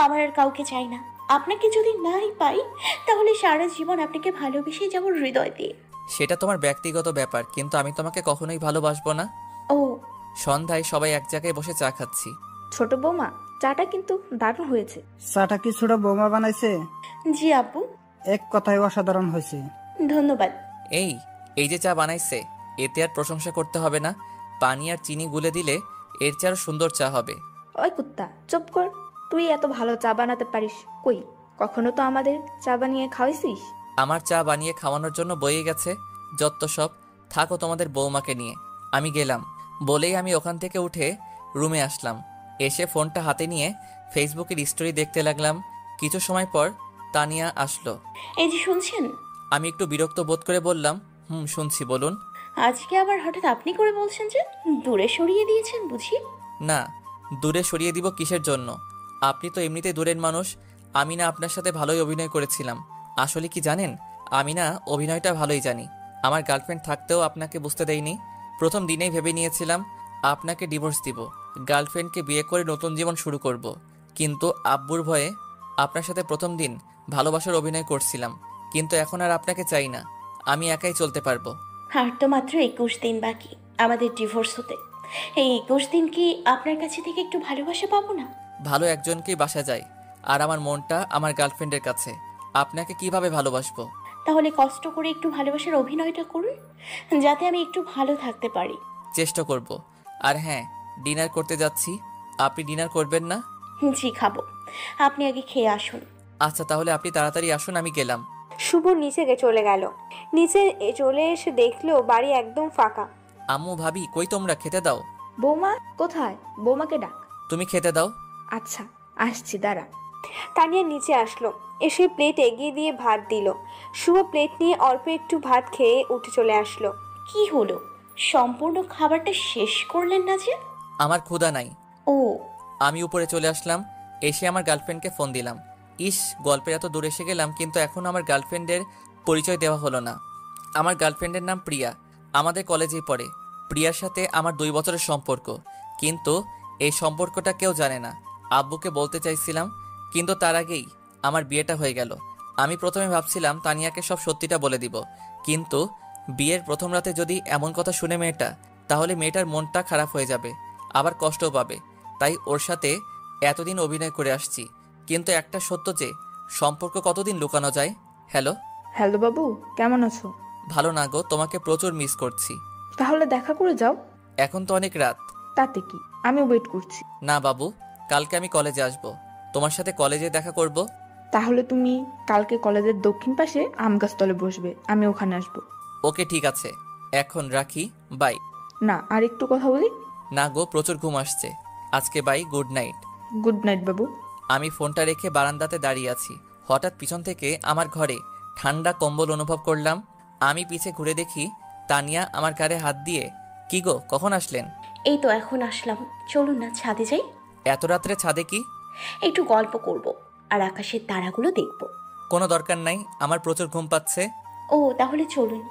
আমার আর কাউকে চাই না। আপনাকে যদি নাই পাই, তাহলে সারা জীবন আপনাকে ভালোবেসে যাব হৃদয় দিয়ে। সেটা তোমার ব্যক্তিগত ব্যাপার, কিন্তু আমি তোমাকে কখনোই ভালোবাসবো না। ও। সন্ধ্যায় সবাই এক জায়গায় বসে চা খাচ্ছি। ছোট বৌমা, চাটা কিন্তু দারুণ হয়েছে। চাটা কি ছোট বৌমা বানাইছে? জি আব্বু। এক কথায় অসাধারণ হয়েছে। ধন্যবাদ। এই যে চা বানাইছে, এতে আর প্রশংসা করতে হবে না। পানি আর চিনি গুলে দিলে এর চেয়ে আরো সুন্দর চা হবে। ওই কুত্তা, চুপ কর। তুই এত ভালো চা বানাতে পারিস কই? কখনো তো আমাদের চা বানিয়ে খাওয়াইছিস? আমার চা বানিয়ে খাওয়ানোর জন্য বয়ে গেছে যত সব। থাকো তোমাদের বৌমাকে নিয়ে, আমি গেলাম। বলেই আমি ওখান থেকে উঠে রুমে আসলাম। এসে ফোনটা হাতে নিয়ে ফেসবুকের স্টোরি দেখতে লাগলাম। কিছু সময় পর তানিয়া আসলো। এই যে শুনছেন? আমি একটু বিরক্ত বোধ করে বললাম, শুনছি, বলুন। আজকে আবার হঠাৎ আপনি করে বলছেন যে? দূরে সরিয়ে দিয়েছেন বুঝি? না, দূরে সরিয়ে দিব কিসের জন্য? আপনি তো এমনিতেই দূরের মানুষ। আমি না আপনার সাথে ভালোই অভিনয় করেছিলাম। আসলে কি জানেন, আমি না অভিনয়টা ভালোই জানি। আমার গার্লফ্রেন্ড থাকতেও আপনাকে বুঝতে দেয়নি। প্রথম দিনেই ভেবে নিয়েছিলাম আপনাকে ডিভোর্স দিব, গার্লফ্রেন্ডকে বিয়ে করে নতুন জীবন শুরু করব। কিন্তু আব্বুর ভয়ে আপনার সাথে প্রথম দিন ভালোবাসার অভিনয় করছিলাম। কিন্তু এখন আর আপনাকে চাই না, আমি একাই চলতে পারবো। আর তো মাত্র 21 দিন বাকি আমাদের ডিভোর্স হতে। এই 21 দিন কি আপনার কাছে থেকে একটু ভালোবাসা পাবো না? ভালো একজনকেই বাসা যায়, আর আমার মনটা আমার গার্লফ্রেন্ডের কাছে। আপনাকে কিভাবে ভালোবাসবো? তাহলে কষ্ট করে একটু ভালোবাসার অভিনয়টা করুন, যাতে আমি একটু ভালো থাকতে পারি। চেষ্টা করব। আর হ্যাঁ, ডিনার করতে যাচ্ছি। আপনি ডিনার করবেন না? জি খাবো, আপনি আগে খেয়ে আসুন। আচ্ছা, তাহলে আপনি তাড়াতাড়ি আসুন, আমি গেলাম। শুভ নিচে চলে গেল। নিচে চলে এসে দেখলো বাড়ি একদম ফাঁকা। আম্মু, ভাবি কই তোমরা? খেতে দাও। বৌমা কোথায়? বৌমাকে ডাক। তুমি খেতে দাও। আচ্ছা, আসছি, দাঁড়া। তানিয়া নিচে আসলো, এসে প্লেট এগিয়ে দিয়ে ভাত দিল। শুভ প্লেট নিয়ে অল্প একটু ভাত খেয়ে উঠে চলে আসলো। কি হলো, সম্পূর্ণ খাবারটা শেষ করলেন না যে? আমার ক্ষুধা নাই। ও, আমি উপরে চলে আসলাম, এসে আমার গার্লফ্রেন্ডকে ফোন দিলাম। ইস, গল্পের এত দূর এসে গেলাম, কিন্তু এখন আমার গার্লফ্রেন্ডের পরিচয় দেওয়া হলো না। আমার গার্লফ্রেন্ডের নাম প্রিয়া, আমাদের কলেজেই পড়ে। প্রিয়ার সাথে আমার 2 বছরের সম্পর্ক, কিন্তু এই সম্পর্কটা কেউ জানে না। আব্বুকে বলতে চাইছিলাম, কিন্তু তার আগেই আমার বিয়েটা হয়ে গেল। আমি প্রথমে ভাবছিলাম তানিয়াকে সব সত্যিটা বলে দিব, কিন্তু বিয়ের প্রথম রাতে যদি এমন কথা শুনে মেয়েটা, তাহলে মেয়েটার মনটা খারাপ হয়ে যাবে, আবার কষ্টও পাবে। তাই ওর সাথে এতদিন অভিনয় করে আসছি, কিন্তু একটা সত্য যে সম্পর্ক কতদিন লুকানো যায়। হ্যালো। হ্যালো বাবু, কেমন আছো? ভালো না গো, তোমাকে প্রচুর মিস করছি। তাহলে দেখা করে যাও। এখন তো অনেক রাত। তাতে কি, আমি ওয়েট করছি। না বাবু, কালকে আমি কলেজে আসব, তোমার সাথে কলেজে দেখা করব। তাহলে তুমি কালকে কলেজের দক্ষিণ পাশে আম গাছতলে বসবে, আমি ওখানে আসবো। ওকে ঠিক আছে, এখন রাখি, বাই। না, আর একটু কথা বলি। না গো, প্রচুর ঘুম আসছে, আজকে bye, good night. Good night বাবু। আমি ফোনটা রেখে বারান্দাতে দাঁড়িয়ে আছি, হঠাৎ পিছন থেকে আমার ঘরে ঠান্ডা কম্বল অনুভব করলাম। আমি পিছে ঘুরে দেখি তানিয়া আমার ঘাড়ে হাত দিয়ে। কি গো, কখন আসলেন? এই তো এখন আসলাম, চলুন না ছাদে যাই। এত রাত্রে ছাদে কি? একটু গল্প করব আর আকাশের তারাগুলো দেখব। কোনো দরকার নাই, আমার প্রচুর ঘুম পাচ্ছে। ও, তাহলে চলুন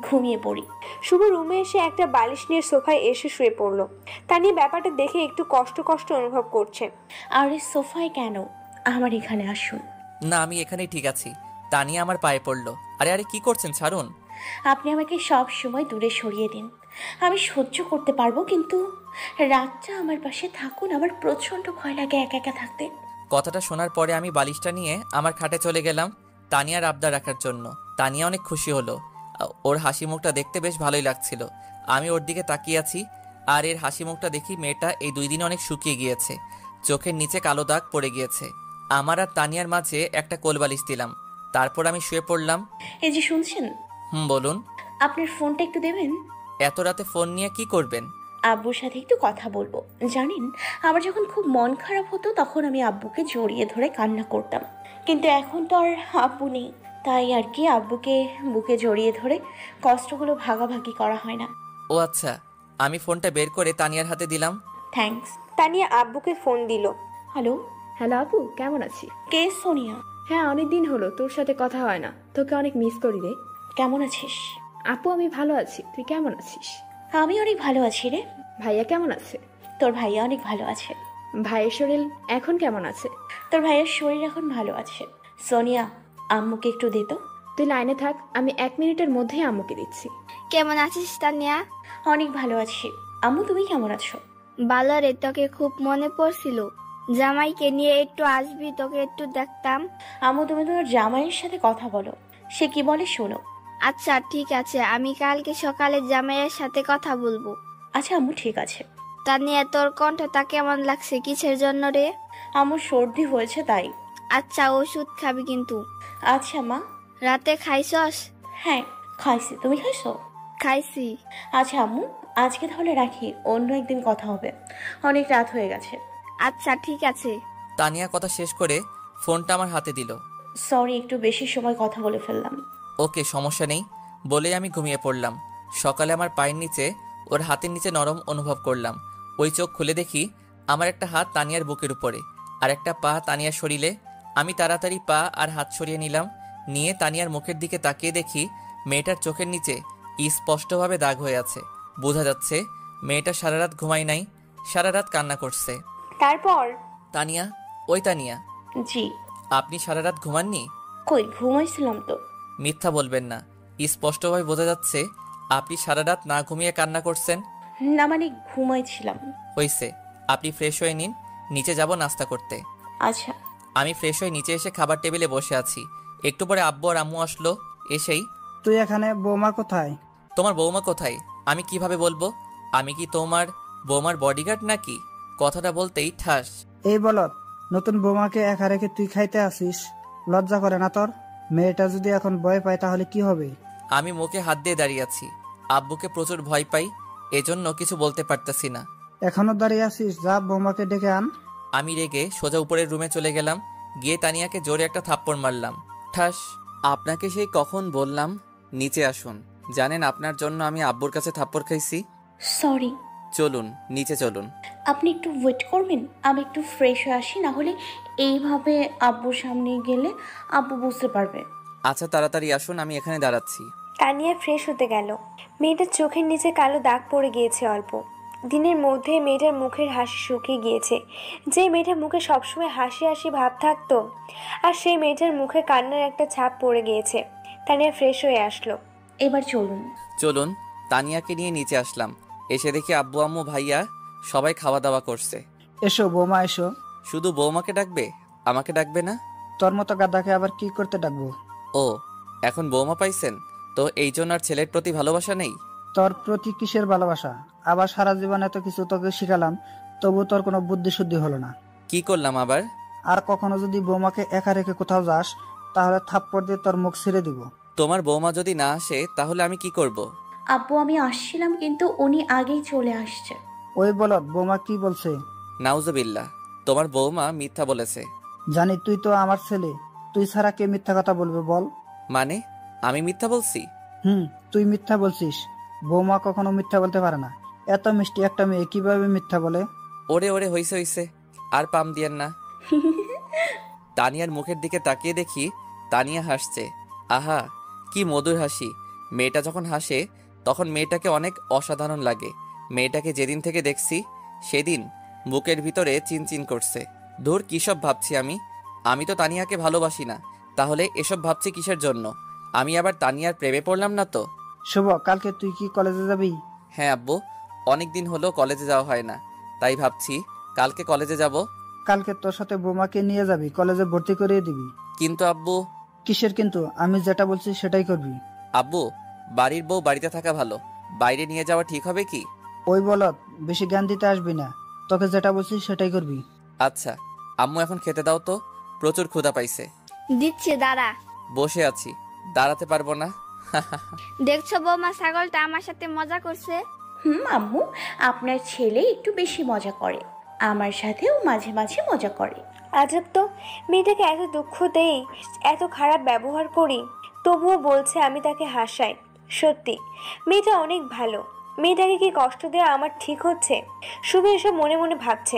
ঘুমিয়ে পড়ি। শুভ রুমে এসে একটা বালিশ নিয়ে সোফায় এসে শুয়ে পড়লো। তানিয়া ব্যাপারটা দেখে একটু কষ্ট কষ্ট অনুভব করছে। আরে সোফায় কেন, আমার এখানে আসুন। না, আমি এখানেই ঠিক আছি। তানিয়া আমার পায়ে পড়লো। আরে আরে, কি করছেন, ছাড়ুন। আপনি আমাকে সব সময় দূরে সরিয়ে দিন, আমি সহ্য করতে পারবো, কিন্তু রাতটা আমার পাশে থাকুন, আমার প্রচন্ড ভয় লাগে একা একা থাকতে। কথাটা শোনার পরে আমি বালিশটা নিয়ে আমার খাটে চলে গেলাম তানিয়ার আবদার রাখার জন্য। তানিয়া অনেক খুশি হলো, ওর হাসি মুখটা দেখতে বেশ ভালোই লাগছিল। আমি ওর দিকে তাকিয়ে আছি, আর এর হাসি মুখটা দেখি মেয়েটা এই 2 দিনে অনেক শুকিয়ে গিয়েছে, চোখের নিচে কালো দাগ পড়ে গিয়েছে। আমার আর তানিয়ার মাঝে একটা কোলবালিশ দিলাম, তারপর আমি শুয়ে পড়লাম। এই যে শুনছেন? বলুন। আপনার ফোনটা একটু দেবেন? এত রাতে ফোন নিয়ে কি করবেন? আব্বুর সাথে একটু কথা বলবো। জানেন, আমার যখন খুব মন খারাপ হতো তখন আমি আব্বুকে জড়িয়ে ধরে কান্না করতাম, কিন্তু এখন তো আর আব্বু নেই, তাই আর কি আব্বুকে বুকে জড়িয়ে ধরে কষ্টগুলো ভাগাভাগি করা হয় না। ও আচ্ছা। আমি ফোনটা বের করে তানিয়ার হাতে দিলাম। থ্যাঙ্কস। তানিয়া আব্বুকে ফোন দিল। হ্যালো। হ্যালো আপু, কেমন আছিস? কে? সোনিয়া। হ্যাঁ, অনেক দিন হলো, তোর সাথে কথা হয় না, তোকে অনেক মিস করি রে। কেমন আছিস? আপু আমি ভালো আছি, তুই কেমন আছিস? আমি অনেক ভালো আছি রে। ভাইয়া কেমন আছে? তোর ভাইয়া অনেক ভালো আছে। ভাইয়ের শরীর এখন কেমন আছে? তোর ভাইয়ের শরীর এখন ভালো আছে। সোনিয়া, আম্মুকে একটু দে তো। তুই লাইনে থাক, আমি 1 মিনিটের মধ্যেই আম্মুকে দিচ্ছি। কেমন আছিস তানিয়া? অনেক ভালো আছি। আম্মু, তুমি কেমন আছো? ভালো রে, তোকে খুব মনে পড়ছিল, জামাইকে নিয়ে একটু আসবি, তোকে একটু দেখতাম। আম্মু, তুমি তোমার জামাইয়ের সাথে কথা বলো, সে কি বলে শোনো। আচ্ছা ঠিক আছে, আমি কালকে সকালে জামাইয়ের সাথে কথা বলবো। আচ্ছা আম্মু, ঠিক আছে। তানিয়া, তোর কণ্ঠটা কেমন লাগছে, কিসের জন্য রে? আমার সর্দি হয়েছে তাই। আচ্ছা, ওষুধ খাবি কিন্তু। আচ্ছা মা। রাতে খাইছস? হ্যাঁ খাইছি, তুমি খাইছো? খাইছি। আচ্ছা আম্মু, আজকে তাহলে রাখি, অন্য একদিন কথা হবে, অনেক রাত হয়ে গেছে। আচ্ছা ঠিক আছে। তানিয়া কথা শেষ করে ফোনটা আমার হাতে দিল। সরি, একটু বেশি সময় কথা বলে ফেললাম। ওকে, সমস্যা নেই বলে আমি ঘুমিয়ে পড়লাম। সকালে আমার পায়ের নিচে ওর হাতের নিচে নরম অনুভব করলাম। ওই চোখ খুলে দেখি আমার একটা হাত তানিয়ার বুকের উপরে, আর একটা পা তানিয়ার শরীরে। আমি তাড়াতাড়ি পা আর হাত সরিয়ে নিলাম, নিয়ে তানিয়ার মুখের দিকে তাকিয়ে দেখি মেয়েটার চোখের নিচে স্পষ্টভাবে দাগ হয়ে আছে। বোঝা যাচ্ছে মেয়েটা সারা রাত ঘুমায় নাই, সারা রাত কান্না করছে। তারপর তানিয়া, ওই তানিয়া। জি। আপনি সারা রাত ঘুমাননি? কই, ঘুমাইছিলাম তো। মিথ্যা বলবেন না, স্পষ্টভাবে বোঝা যাচ্ছে আপনি সারা রাত না ঘুমিয়ে কান্না করছেন। না মানে ঘুমাইছিলাম। হইছে, আপনি ফ্রেশ হয়ে নিন, নিচে যাব নাস্তা করতে। আচ্ছা। আমি ফ্রেশ হয়ে নিচে এসে খাবার টেবিলে বসে আছি। একটু পরে আব্বু আর আম্মু আসলো। এসেই, তুই এখানে, বৌমা কোথায়? তোমার বৌমা কোথায় আমি কিভাবে বলবো? আমি কি তোমার বৌমার বডিগার্ড নাকি? কথাটা বলতেই ঠাস। এই বলত, নতুন বৌমাকে একা রেখে তুই খাইতে আসিস, লজ্জা করে না তোর? মেয়েটা যদি এখন ভয় পায় তাহলে কি হবে? আমি মুখে হাত দিয়ে দাঁড়িয়ে আছি, আব্বুকে প্রচুর ভয় পাই, এজন্য কিছু বলতে পারতাছি না। এখনো দাঁড়িয়ে আছিস, যা বৌমাকে ডেকে আন। আমি রেগে সোজা উপরের রুমে চলে গেলাম, গিয়ে তানিয়াকে জোরে একটা থাপ্পড় মারলাম। ঠাস। আপনাকে সেই কখন বললাম নিচে আসুন। জানেন আপনার জন্য আমি আব্বুর কাছে থাপ্পড় খাইছি। সরি। চলুন নিচে চলুন। আপনি একটু ওয়েট করবেন, আমি একটু ফ্রেশ হয়ে আসি, না হলে এইভাবে আব্বুর সামনে গেলে আব্বু বুঝতে পারবে। আচ্ছা তাড়াতাড়ি আসুন, আমি এখানে দাঁড়াচ্ছি। তানিয়া ফ্রেশ হতে গেল। মেয়েটার চোখের নিচে কালো দাগ পড়ে গিয়েছে অল্প। দিনের মধ্যে মেয়েটার মুখের হাসি শুকিয়ে গিয়েছে। যে মেয়েটার মুখে সবসময় হাসি হাসি ভাব থাকতো, আর সেই মেয়েটার মুখে কান্নার একটা ছাপ পড়ে গিয়েছে। তানিয়া ফ্রেশ হয়ে আসলো। এবার চলুন। চলুন। তানিয়াকে নিয়ে নিচে আসলাম। এসে দেখি আব্বু আম্মু ভাইয়া সবাই খাওয়া দাওয়া করছে। এসো বৌমা এসো। শুধু বৌমাকে ডাকবে, আমাকে ডাকবে না? তোর মতো গাদাকে আবার কি করতে ডাকবো? ও, এখন বৌমা পাইছেন তো এই জন্য আর ছেলের প্রতি ভালোবাসা নেই? তোর প্রতি কিসের ভালোবাসা? আবার সারা জীবন এত কিছু তোকে শিখালাম, তবু তোর কোনো বুদ্ধি শুদ্ধি হলো না। কি করলাম আবার? আর কখনো যদি বৌমাকে একা রেখে কোথাও যাস, তাহলে থাপ্পড় দিয়ে তোর মুখ ছিঁড়ে দিব। তোমার বৌমা যদি না আসে তাহলে আমি কি করব? আব্বু আমি আসছিলাম, কিন্তু উনি আগেই চলে আসছে। ওই বলত বৌমা কি বলছে? নাউজুবিল্লাহ, তোমার বৌমা মিথ্যা বলেছে। জানি তুই তো আমার ছেলে, তুই ছাড়া কে মিথ্যা কথা বলবে বল? মানে আমি মিথ্যা বলছি? তুই মিথ্যা বলছিস। বৌমা কখনো মিথ্যা বলতে পারে না। এত মিষ্টি একটা মেয়ে কিভাবে মিথ্যা বলে? ওরে ওরে, হইছে হইছে, আর পাম দিয়েন না। তানিয়ার মুখের দিকে তাকিয়ে দেখি তানিয়া হাসছে। আহা কি মধুর হাসি। মেয়েটা যখন হাসে তখন মেয়েটাকে অনেক অসাধারণ লাগে। মেয়েটাকে যেদিন থেকে দেখছি সেদিন বুকের ভিতরে চিনচিন করছে। ধুর কিসব ভাবছি আমি তো তানিয়াকে ভালোবাসি না, তাহলে এসব ভাবছি কিসের জন্য? আমি আবার তানিয়ার প্রেমে পড়লাম না তো? শুভ, কালকে তুই কি কলেজে যাবি? হ্যাঁ আব্বু, অনেক দিন হলো কলেজে যাওয়া হয় না, তাই ভাবছি কালকে কলেজে যাব। কালকে তোর সাথে বৌমাকে নিয়ে যাবি, কলেজে ভর্তি করিয়ে দিবি। কিন্তু আব্বু। কিসের কিন্তু? আমি যেটা বলছি সেটাই করবি। আব্বু, বাড়ির বউ বাড়িতে থাকা ভালো, বাইরে নিয়ে যাওয়া ঠিক হবে কি? ওই বলত বেশি জ্ঞান দিতে আসবি না, তোকে যেটা বলছি সেটাই করবি। আচ্ছা আম্মু, এখন খেতে দাও তো, প্রচুর ক্ষুধা পাইছে। দিচ্ছে দাঁড়া। বসে আছি, দাঁড়াতে পারবো না। দেখছো বৌমা ছাগলটা আমার সাথে মজা করছে? আম্মু, আপনার ছেলে একটু বেশি মজা করে, আমার সাথেও মাঝে মাঝে মজা করে। আজব তো, মেয়েটাকে এত দুঃখ দেই, এত খারাপ ব্যবহার করি, তবুও বলছে আমি তাকে হাসাই। সত্যি মেয়েটা অনেক ভালো। মেয়েটাকে কি কষ্ট দেওয়া আমার ঠিক হচ্ছে? শুভ এসব মনে মনে ভাবছে।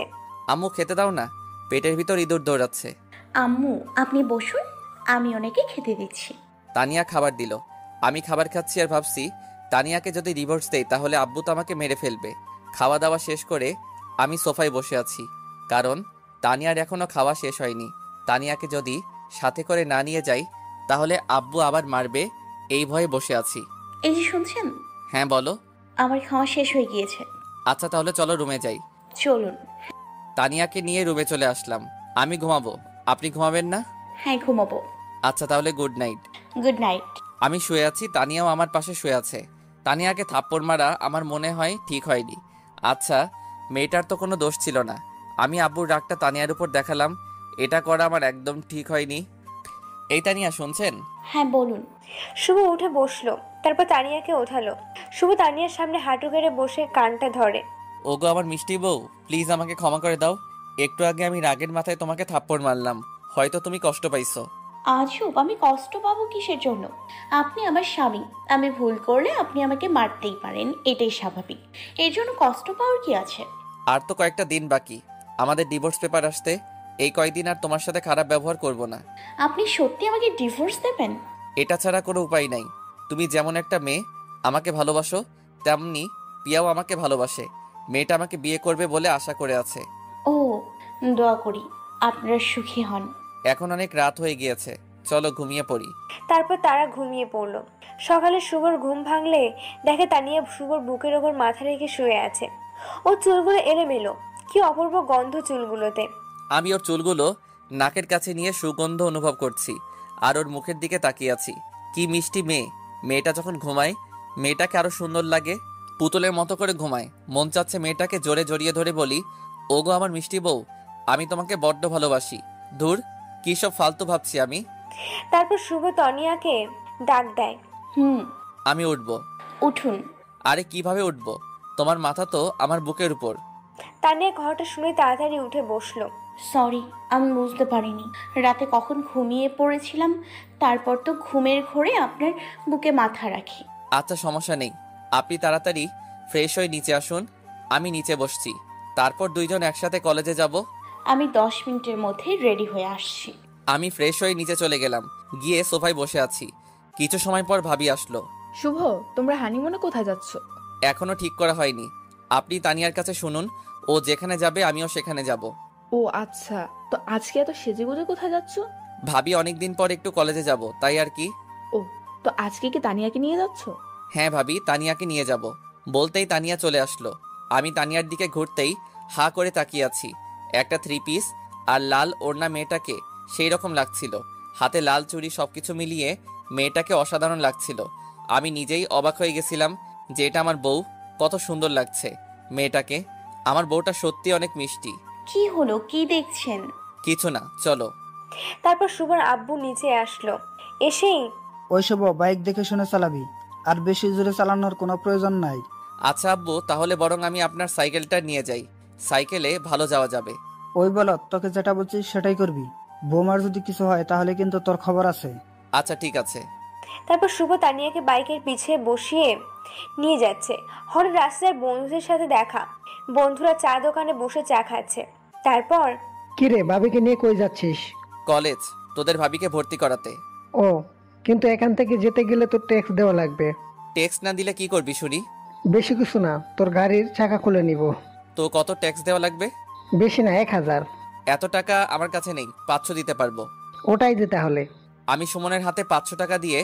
আম্মু খেতে দাও না, পেটের ভিতর ইঁদুর দৌড়াচ্ছে। আম্মু আপনি বসুন, আমি ওনাকে খেতে দিচ্ছি। তানিয়া খাবার দিল, আমি খাবার খাচ্ছি আর ভাবছি তানিয়াকে যদি ডিভোর্স দেই তাহলে আব্বু তো আমাকে মেরে ফেলবে। খাওয়া দাওয়া শেষ করে আমি সোফায় বসে আছি, কারণ তানিয়ার এখনো খাওয়া শেষ হয়নি। তানিয়াকে যদি সাথে করে না নিয়ে যাই তাহলে আব্বু আবার মারবে, এই ভয়ে বসে আছি। এই যে শুনছেন? হ্যাঁ বলো। আমার খাওয়া শেষ হয়ে গিয়েছে। আচ্ছা তাহলে চলো রুমে যাই। চলুন। তানিয়াকে নিয়ে রুমে চলে আসলাম। আমি ঘুমাবো, আপনি ঘুমাবেন না? হ্যাঁ ঘুমাবো। আচ্ছা তাহলে গুড নাইট। Good night. আমি শুয়ে আছি, তানিয়াও আমার পাশে শুয়ে আছে। তানিয়াকে থাপ্পড় মারা আমার মনে হয় ঠিক হয়নি। আচ্ছা মেয়েটার তো কোনো দোষ ছিল না, আমি আব্বুর রাগটা তানিয়ার উপর দেখালাম, এটা করা আমার একদম ঠিক হয়নি। এই তানিয়া শুনছেন? হ্যাঁ বলুন। শুভ উঠে বসলো, তারপর তানিয়াকে ওঠালো। শুভ তানিয়ার সামনে হাঁটু গেড়ে বসে কানটা ধরে। ওগো আমার মিষ্টি বউ, প্লিজ আমাকে ক্ষমা করে দাও। একটু আগে আমি রাগের মাথায় তোমাকে থাপ্পড় মারলাম, হয়তো তুমি কষ্ট পাইছো। আজব, আমি কষ্ট পাবো কিসের জন্য? আপনি আমার স্বামী, আমি ভুল করলে আপনি আমাকে মারতেই পারেন, এটাই স্বাভাবিক। এর জন্য কষ্ট পাওয়ার কি আছে? আর তো কয়েকটা দিন বাকি আমাদের ডিভোর্স পেপার আসতে, এই কয়দিন আর তোমার সাথে খারাপ ব্যবহার করব না। আপনি সত্যি আমাকে ডিভোর্স দেবেন? এটা ছাড়া কোনো উপায় নাই। তুমি যেমন একটা মেয়ে আমাকে ভালোবাসো, তেমনি পিয়াও আমাকে ভালোবাসে। মেয়েটা আমাকে বিয়ে করবে বলে আশা করে আছে। ও, দোয়া করি আপনারা সুখী হন। এখন অনেক রাত হয়ে গিয়েছে, চলো ঘুমিয়ে পড়ি। তারপর তারা ঘুমিয়ে পড়লো। সকালে শুভর ঘুম ভাঙলে দেখে তানিয়া শুভর বুকের ওপর মাথা রেখে শুয়ে আছে। ওর চুলগুলো এলোমেলো, কি অপূর্ব গন্ধ চুলগুলোতে। আমি ওর চুলগুলো নাকের কাছে নিয়ে সুগন্ধ অনুভব করছি আর ওর মুখের দিকে তাকিয়ে আছি। কি মিষ্টি মেয়ে। মেয়েটা যখন ঘুমায় মেয়েটাকে আরো সুন্দর লাগে, পুতুলের মতো করে ঘুমায়। মন চাচ্ছে মেয়েটাকে জোরে জড়িয়ে ধরে বলি, ওগো আমার মিষ্টি বউ, আমি তোমাকে বড্ড ভালোবাসি। ধুর কি সব ফালতু ভাবছি আমি। তারপর শুভ তানিয়াকে ডাক দেয়। আমি উঠবো। উঠুন। আরে কিভাবে উঠবো? তোমার মাথা তো আমার বুকের উপর, তানিয়া কথাটা শুনে তাড়াতাড়ি উঠে বসলো। সরি, আমি বুঝতে পারিনি। রাতে কখন ঘুমিয়ে পড়েছিলাম, তারপর তো ঘুমের ঘোরে আপনার বুকে মাথা রাখি। আচ্ছা সমস্যা নেই, আপনি তাড়াতাড়ি ফ্রেশ হয়ে নিচে আসুন, আমি নিচে বসছি, তারপর দুইজন একসাথে কলেজে যাব। আমি 10 মিনিটের মধ্যে রেডি হয়ে আসছি। আমি ফ্রেশ হয়ে নিচে চলে গেলাম, গিয়ে সোফায় বসে আছি। কিছু সময় পর ভাবি আসলো। শুভ, তোমরা হানিমুনে কোথায় যাচ্ছ? এখনো ঠিক করা হয়নি, আপনি তানিয়ার কাছে শুনুন, ও যেখানে যাবে আমিও সেখানে যাব। ও আচ্ছা, তো আজকে এত সেজেগুজে কোথায় যাচ্ছ? ভাবি অনেকদিন পর একটু কলেজে যাব, তাই আর কি। ও, তো আজকে কি তানিয়াকে নিয়ে যাচ্ছ? হ্যাঁ ভাবি, তানিয়াকে নিয়ে যাব। বলতেই তানিয়া চলে আসলো। আমি তানিয়ার দিকে ঘুরতেই হা করে তাকিয়ে আছি। একটা 3 পিস আর লাল ওড়না মেয়েটাকে সেই রকম লাগছিল, হাতে লাল চুড়ি, সবকিছু মিলিয়ে মেয়েটাকে অসাধারণ লাগছিল। আমি নিজেই অবাক হয়ে গেছিলাম যে এটা আমার বউ, কত সুন্দর লাগছে মেয়েটাকে। আমার বউটা সত্যি অনেক মিষ্টি। কি হলো, কি দেখছেন? কিছু না, চলো। তারপর শুভর আব্বু নিচে আসলো। এসেই, ওইসব বাইক দেখে শুনে চালাবি, আর বেশি জোরে চালানোর কোনো প্রয়োজন নাই। আচ্ছা আব্বু, তাহলে বরং আমি আপনার সাইকেলটা নিয়ে যাই, সাইকেলে ভালো যাওয়া যাবে। ওই বলত, তোকে যেটা বলছিস সেটাই করবি। বৌমার যদি কিছু হয় তাহলে কিন্তু তোর খবর আছে। আচ্ছা ঠিক আছে। তারপর শুভ তানিয়াকে বাইকের পিছে বসিয়ে নিয়ে যাচ্ছে। হঠাৎ রাস্তায় বন্ধুদের সাথে দেখা। বন্ধুরা চা দোকানে বসে চা খাচ্ছে। তারপর, কিরে, ভাবিকে নিয়ে কই যাচ্ছিস? কলেজ, তোদের ভাবিকে ভর্তি করাতে। ও, কিন্তু এখান থেকে যেতে গেলে তোর ট্যাক্স দেওয়া লাগবে। ট্যাক্স না দিলে কি করবি শুনি? বেশি কিছু না, তোর গাড়ির চাকা খুলে নিব। তো কত ট্যাক্স দেওয়া লাগবে? বেশি না, 1000। এত টাকা আমার কাছে নেই, 500 দিতে পারবো। ওটাই দে তাহলে। আমি সুমনের হাতে 500 টাকা দিয়ে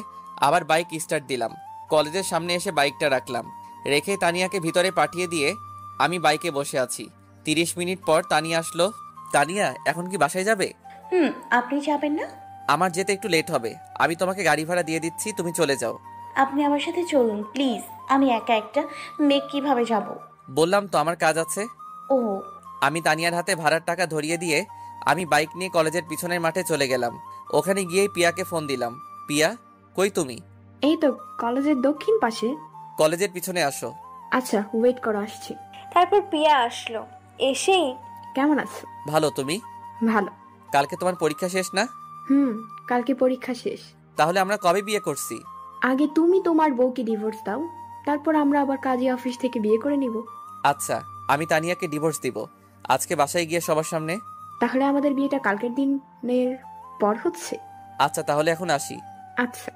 আবার বাইক স্টার্ট দিলাম। কলেজের সামনে এসে বাইকটা রাখলাম, রেখে তানিয়াকে ভিতরে পাঠিয়ে দিয়ে আমি বাইকে বসে আছি। 30 মিনিট পর তানিয়া আসলো। তানিয়া, এখন কি বাসায় যাবে? আপনি যাবেন না? আমার যেতে একটু লেট হবে, আমি তোমাকে গাড়ি ভাড়া দিয়ে দিচ্ছি, তুমি চলে যাও। আপনি আমার সাথে চলুন প্লিজ। আমি একা একটা মেয়ে কিভাবে যাব? বললাম তো আমার কাজ আছে। ও, আমি তানিয়ার হাতে ভাড়ার টাকা ধরিয়ে দিয়ে আমি বাইক নিয়ে কলেজের পিছনের মাঠে চলে গেলাম। ওখানে গিয়েই পিয়াকে ফোন দিলাম। পিয়া, কই তুমি? এই তো কলেজের দক্ষিণ পাশে। কলেজের পিছনে আসো। আচ্ছা, ওয়েট করো, আসছি। তারপর পিয়া আসলো। এসেই, কেমন আছো? ভালো, তুমি? ভালো। কালকে তোমার পরীক্ষা শেষ না? কালকে পরীক্ষা শেষ। তাহলে আমরা কবে বিয়ে করছি? আগে তুমি তোমার বউকে ডিভোর্স দাও, তারপর আমরা আবার কাজী অফিস থেকে বিয়ে করে নিব। আচ্ছা, আমি তানিয়াকে ডিভোর্স দিব আজকে বাসায় গিয়ে সবার সামনে। তাহলে আমাদের বিয়েটা কালকের দিনের পর হচ্ছে? আচ্ছা, তাহলে এখন আসি। আচ্ছা।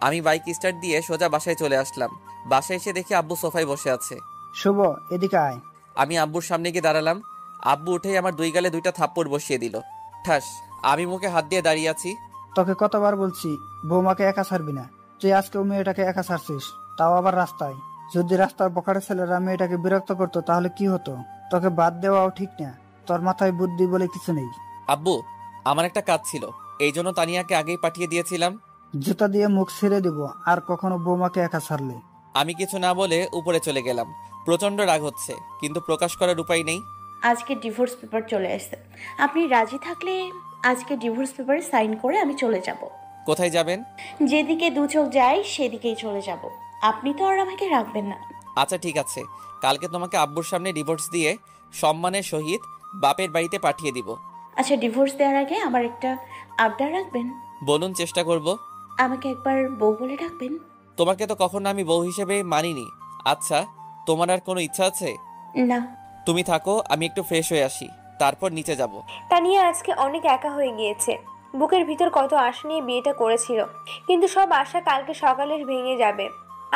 আমি বাইক স্টার্ট দিয়ে সোজা বাসায় চলে আসলাম। বাসায় এসে দেখি আব্বু সোফায় বসে আছে। শুভ, এদিকে আয়। আমি আব্বুর সামনে গিয়ে দাঁড়ালাম। আব্বু উঠেই আমার 2 গালে 2টা থাপ্পড় বসিয়ে দিল। ঠাস। আমি মুখে হাত দিয়ে দাঁড়িয়ে আছি। তোকে কতবার বলছি বৌমাকে একা ছাড়বি না। তুই আজকেও মেয়েটাকে একা ছাড়ছিস, তাও আবার রাস্তায়। যদি রাস্তার বখারে ছেলেরা মেয়েটাকে বিরক্ত করতো তাহলে কি হতো? তোকে বাদ দেওয়াও ঠিক না। তোর মাথায় বুদ্ধি বলে কিছু নেই। আব্বু, আমার একটা কাজ ছিল, এই জন্য তানিয়াকে আগেই পাঠিয়ে দিয়েছিলাম। জুতা দিয়ে মুখ ছেড়ে দিব আর কখনো বৌমাকে একা ছাড়লে। আমি কিছু না বলে উপরে চলে গেলাম। প্রচন্ড রাগ হচ্ছে, কিন্তু প্রকাশ করার উপায় নেই। আজকে ডিভোর্স পেপার চলে আসছে। আপনি রাজি থাকলে আজকে ডিভোর্স পেপারে সাইন করে আমি চলে যাব। কোথায় যাবেন? যেদিকে দু চোখ যায় সেদিকেই চলে যাব। আপনি তো আর আমাকে রাখবেন না। আচ্ছা ঠিক আছে, কালকে তোমাকে আব্বুর সামনে ডিভোর্স দিয়ে সম্মানের সহিত বাপের বাড়িতে পাঠিয়ে দিব। আচ্ছা, ডিভোর্স দেওয়ার আগে আমার একটা আবদার রাখবেন? বলুন, চেষ্টা করব। আমাকে একবার বউ বলে ডাকবেন? তোমাকে তো কখনো আমি বউ হিসেবে মানিনি। আচ্ছা, তোমার আর কোনো ইচ্ছা আছে? না। তুমি থাকো, আমি একটু ফ্রেশ হয়ে আসি, তারপর নিচে যাব। তানিয়া আজকে অনেক একা হয়ে গিয়েছে। বুকের ভিতর কত আশা নিয়ে বিয়েটা করেছিল, কিন্তু সব আশা কালকে সকালে ভেঙে যাবে।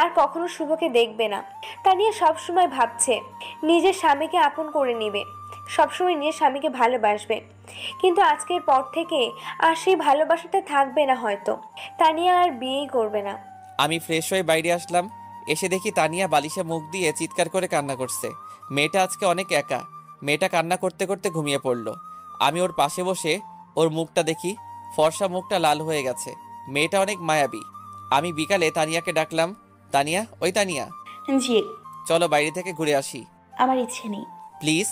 আর কখনো শুভকে দেখবে না। তানিয়া সবসময় ভাবছে নিজের স্বামীকে আপন করে নেবে, সবসময় নিজের স্বামীকে ভালোবাসবে, কিন্তু আজকের পর থেকে আর সেই ভালোবাসাটা থাকবে না হয়তো। তানিয়া আর বিয়েই করবে না। আমি ফ্রেশ হয়ে বাইরে আসলাম। এসে দেখি তানিয়া বালিশে মুখ দিয়ে চিৎকার করে কান্না করছে। মেয়েটা আজকে অনেক একা। মেয়েটা কান্না করতে করতে ঘুমিয়ে পড়ল। আমি ওর পাশে বসে ওর মুখটা দেখি, ফর্সা মুখটা লাল হয়ে গেছে। মেয়েটা অনেক মায়াবী। আমি বিকালে তানিয়াকে ডাকলাম। তানিয়া, ওই তানিয়া, জি। চলো বাইরে থেকে ঘুরে আসি। আমার ইচ্ছে নেই। প্লিজ।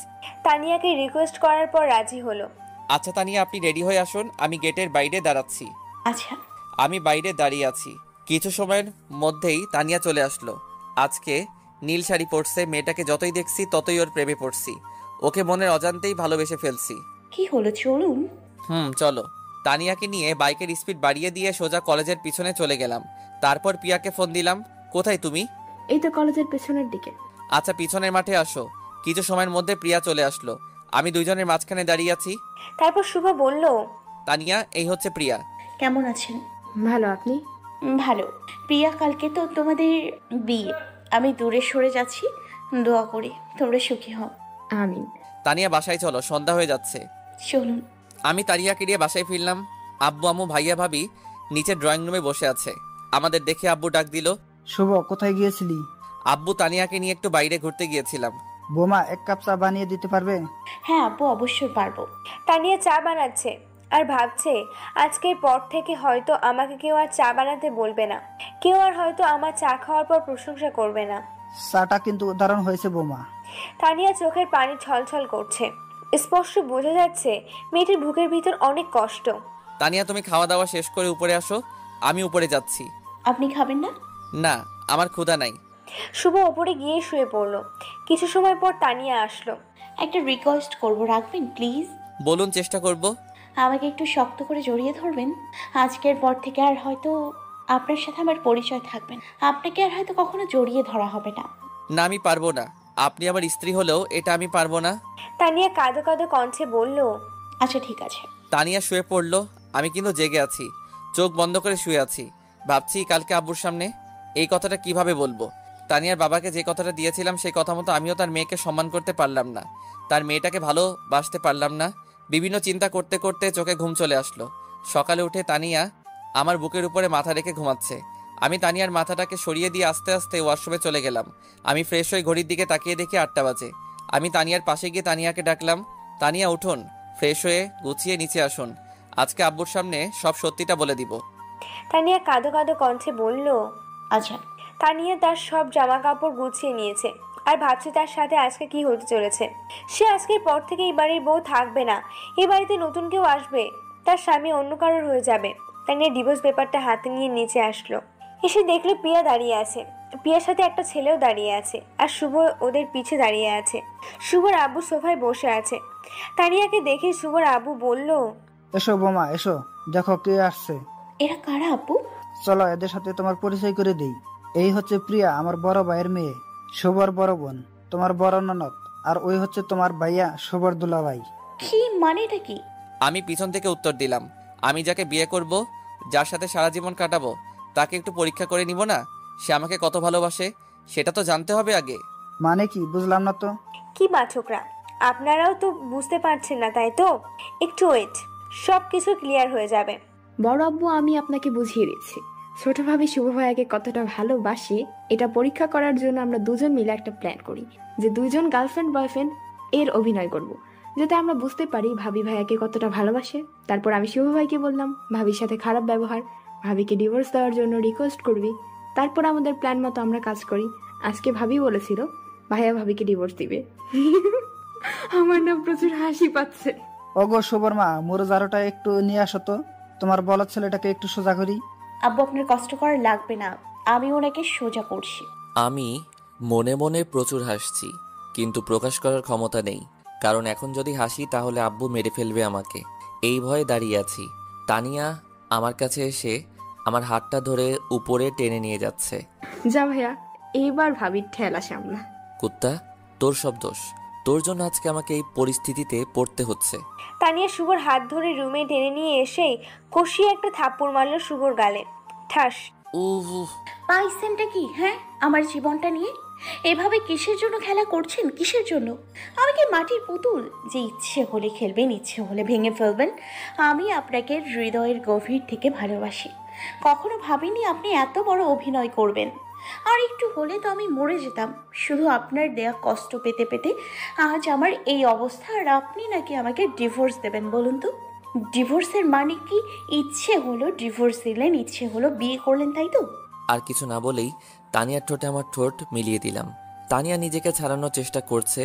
তানিয়াকে রিকোয়েস্ট করার পর রাজি হলো। আচ্ছা তানিয়া, আপনি রেডি হয়ে আসুন, আমি গেটের বাইরে দাঁড়াচ্ছি। আচ্ছা। আমি বাইরে দাঁড়িয়ে আছি। কিছু সময়ের মধ্যেই তানিয়া চলে আসলো। আজকে নীল শাড়ি পরছে। মেয়েটাকে যতই দেখছি ততই ওর প্রেমে পড়ছি। ওকে মনের অজান্তেই ভালোবেসে ফেলছি। কি হলো, চলুন। চলো। তানিয়াকে নিয়ে বাইকের স্পিড বাড়িয়ে দিয়ে সোজা কলেজের পিছনে চলে গেলাম। তারপর প্রিয়াকে ফোন দিলাম। কোথায় তুমি? এই তো কলেজের পেছনের দিকে। আচ্ছা, পিছনের মাঠে আসো। কিছু সময়ের মধ্যে প্রিয়া চলে আসলো। আমি দুইজনের মাঝখানে দাঁড়িয়ে আছি। তারপর শুভ বলল, তানিয়া, এই হচ্ছে প্রিয়া। কেমন আছেন? ভালো, আপনি? ভালো। প্রিয়া, কালকে তো তোমাদের বিয়ে। আমি দূরে সরে যাচ্ছি, দোয়া করি তোমরা সুখী হও। আমিন। তানিয়া, বাসায় চলো, সন্ধ্যা হয়ে যাচ্ছে। চলুন। আমি তানিয়াকে নিয়ে বাসায় ফিরলাম। আব্বু, আম্মু, ভাইয়া, ভাবি নিচে ড্রয়িং রুমে বসে আছে। আমাদের দেখে আব্বু ডাক দিল। শুভ, কোথায় গিয়েছিলি? আব্বু, তানিয়াকে নিয়ে একটু বাইরে ঘুরতে গিয়েছিলাম। বোমা, এক কাপ চা বানিয়ে দিতে পারবে? হ্যাঁ আব্বু, অবশ্যই পারবো। তানিয়া চা বানাচ্ছে আর ভাবছে আজকের পর থেকে হয়তো আমাকে কেউ আর চা বানাতে বলবে না, কেউ আর হয়তো আমার চা খাওয়ার পর প্রশংসা করবে না। চাটা কিন্তু উদাহরণ হয়েছে বোমা। তানিয়া চোখের পানি ছলছল করছে। স্পষ্ট বোঝা যাচ্ছে মেয়েটির বুকের ভিতর অনেক কষ্ট। তানিয়া, তুমি খাওয়া দাওয়া শেষ করে উপরে আসো, আমি উপরে যাচ্ছি। আপনি খাবেন না? না, আমার ক্ষুধা নাই। শুভ ওপরে গিয়ে শুয়ে পড়লো। কিছু সময় পর তানিয়া আসলো। একটা রিকোয়েস্ট করব, রাখবেন প্লিজ? বলুন, চেষ্টা করব। আমাকে একটু শক্ত করে জড়িয়ে ধরবেন। আজকের পর থেকে আর হয়তো আপনার সাথে আমার পরিচয় থাকবে না। আপনাকে আর হয়তো কখনো জড়িয়ে ধরা হবে না। না, আমি পারবো না। আপনি আমার স্ত্রী হলেও এটা আমি পারবো না। তানিয়া কাঁদো কাঁদো কণ্ঠে বলল, আচ্ছা ঠিক আছে। তানিয়া শুয়ে পড়লো। আমি কিন্তু জেগে আছি, চোখ বন্ধ করে শুয়ে আছি। ভাবছি কালকে আব্বুর সামনে এই কথাটা কিভাবে বলবো। তানিয়ার বাবাকে যে কথাটা দিয়েছিলাম সেই কথা মতো আমিও তার মেয়েকে সম্মান করতে পারলাম না, তার মেয়েটাকে ভালোবাসতে পারলাম না। বিভিন্ন চিন্তা করতে করতে চোখে ঘুম চলে আসলো। সকালে উঠে তানিয়া আমার বুকের উপরে মাথা রেখে ঘুমাচ্ছে। আমি তানিয়ার মাথাটাকে সরিয়ে দিয়ে আস্তে আস্তে ওয়াশরুমে চলে গেলাম। আমি ফ্রেশ হয়ে ঘড়ির দিকে তাকিয়ে দেখি 8টা বাজে। আমি তানিয়ার পাশে গিয়ে তানিয়াকে ডাকলাম, তানিয়া উঠুন, ফ্রেশ হয়ে গুছিয়ে নিচে আসুন, আজকে আব্বুর সামনে সব সত্যিটা বলে দিব। তানিয়া কাঁদো কাঁদো কণ্ঠে বলল, আচ্ছা। তানিয়া তার সব জামা কাপড় গুছিয়ে নিয়েছে আর ভাবছে তার সাথে আজকে কি হতে চলেছে। সে আজকের পর থেকে এই বাড়ির বউ থাকবে না, এই বাড়িতে নতুন কেউ আসবে, তার স্বামী অন্য কারোর হয়ে যাবে। তানিয়া ডিভোর্স পেপারটা হাতে নিয়ে নিচে আসলো। এসে দেখলো প্রিয়া দাঁড়িয়ে আছে, প্রিয়ার সাথে একটা ছেলেও দাঁড়িয়ে আছে, আর শুভ ওদের পিছে দাঁড়িয়ে আছে। শুভর আব্বু সোফায় বসে আছে। তানিয়াকে দেখে শুভর আব্বু বলল, এসো বোমা, এসো, দেখো কে আসছে। এরা কারা আব্বু? চলো এদের সাথে তোমার পরিচয় করে দেই। এই হচ্ছে প্রিয়া, আমার বড় ভাইয়ের মেয়ে, শুভর বড় বোন, তোমার বড় ননদ। আর ওই হচ্ছে তোমার ভাইয়া, শুভর দুলাভাই। কি মানেটা কি? আমি পিছন থেকে উত্তর দিলাম, আমি যাকে বিয়ে করব, যার সাথে সারা জীবন কাটাবো, তাকে একটু পরীক্ষা করে নিব না? সে আমাকে কত ভালোবাসে সেটা তো জানতে হবে আগে। মানে কি বুঝলাম না তো। কি পাঠকরা, আপনারাও তো বুঝতে পারছেন না তাই তো? একটু ওয়েট, সব কিছু ক্লিয়ার হয়ে যাবে। বড় আব্বু, আমি আপনাকে বুঝিয়ে দিচ্ছি। ছোট ভাবি শুভ ভাইয়াকে কতটা ভালোবাসি এটা পরীক্ষা করার জন্য আমরা দুজন মিলে একটা প্ল্যান করি যে দুইজন গার্লফ্রেন্ড বয়ফ্রেন্ড এর অভিনয় করব, যাতে আমরা বুঝতে পারি ভাবি ভাইয়াকে কতটা ভালোবাসে। তারপর আমি শুভ ভাইকে বললাম ভাবির সাথে খারাপ ব্যবহার, ভাবিকে ডিভোর্স দেওয়ার জন্য রিকোয়েস্ট করবি। তারপর আমাদের প্ল্যান মতো আমরা কাজ করি। আজকে ভাবি বলেছিল ভাইয়া ভাবিকে ডিভোর্স দিবে। আমার না প্রচুর হাসি পাচ্ছে। ওগো শুভর মা, মোর জারোটা একটু নিয়ে আসো তো, তোমার বলদ ছেলেটাকে একটু সোজা করি। আব্বু, আপনার কষ্ট করার লাগবে না, আমি ওনাকে সোজা করছি। আমি মনে মনে প্রচুর হাসছি, কিন্তু প্রকাশ করার ক্ষমতা নেই, কারণ এখন যদি হাসি তাহলে আব্বু মেরে ফেলবে আমাকে। এই ভয়ে দাঁড়িয়ে আছি। তানিয়া আমার কাছে এসে আমার হাতটা ধরে উপরে টেনে নিয়ে যাচ্ছে। যা ভাইয়া, এইবার ভাবির ঠেলা সামলা। কুত্তা, তোর সব দোষ, তোর জন্য আজকে আমাকে এই পরিস্থিতিতে পড়তে হচ্ছে। তানিয়া শুভর হাত ধরে রুমে টেনে নিয়ে এসেই কষিয়ে একটা থাপ্পড় মারল শুভর গালে। ঠাস। পাইছেনটা কি? হ্যাঁ, আমার জীবনটা নিয়ে এভাবে কিসের জন্য খেলা করছেন? কিসের জন্য? আমি কি মাটির পুতুল যে ইচ্ছে হলে খেলবেন, ইচ্ছে হলে ভেঙে ফেলবেন? আমি আপনাকে হৃদয়ের গভীর থেকে ভালোবাসি। কখনো ভাবিনি আপনি এত বড় অভিনয় করবেন। আর একটু হলে তো আমি মরে যেতাম শুধু আপনার দেয়া কষ্ট পেতে পেতে। আজ আমার এই অবস্থা, আর আপনি নাকি আমাকে ডিভোর্স দেবেন? বলুন তো, ডিভোর্সের মানে কি? ইচ্ছে হলো ডিভোর্স দিলেন, ইচ্ছে হলো বিয়ে করলেন, তাই তো? আর কিছু না বলেই তানিয়ার ঠোঁটে আমার ঠোঁট মিলিয়ে দিলাম। তানিয়া নিজেকে ছাড়ানোর চেষ্টা করছে,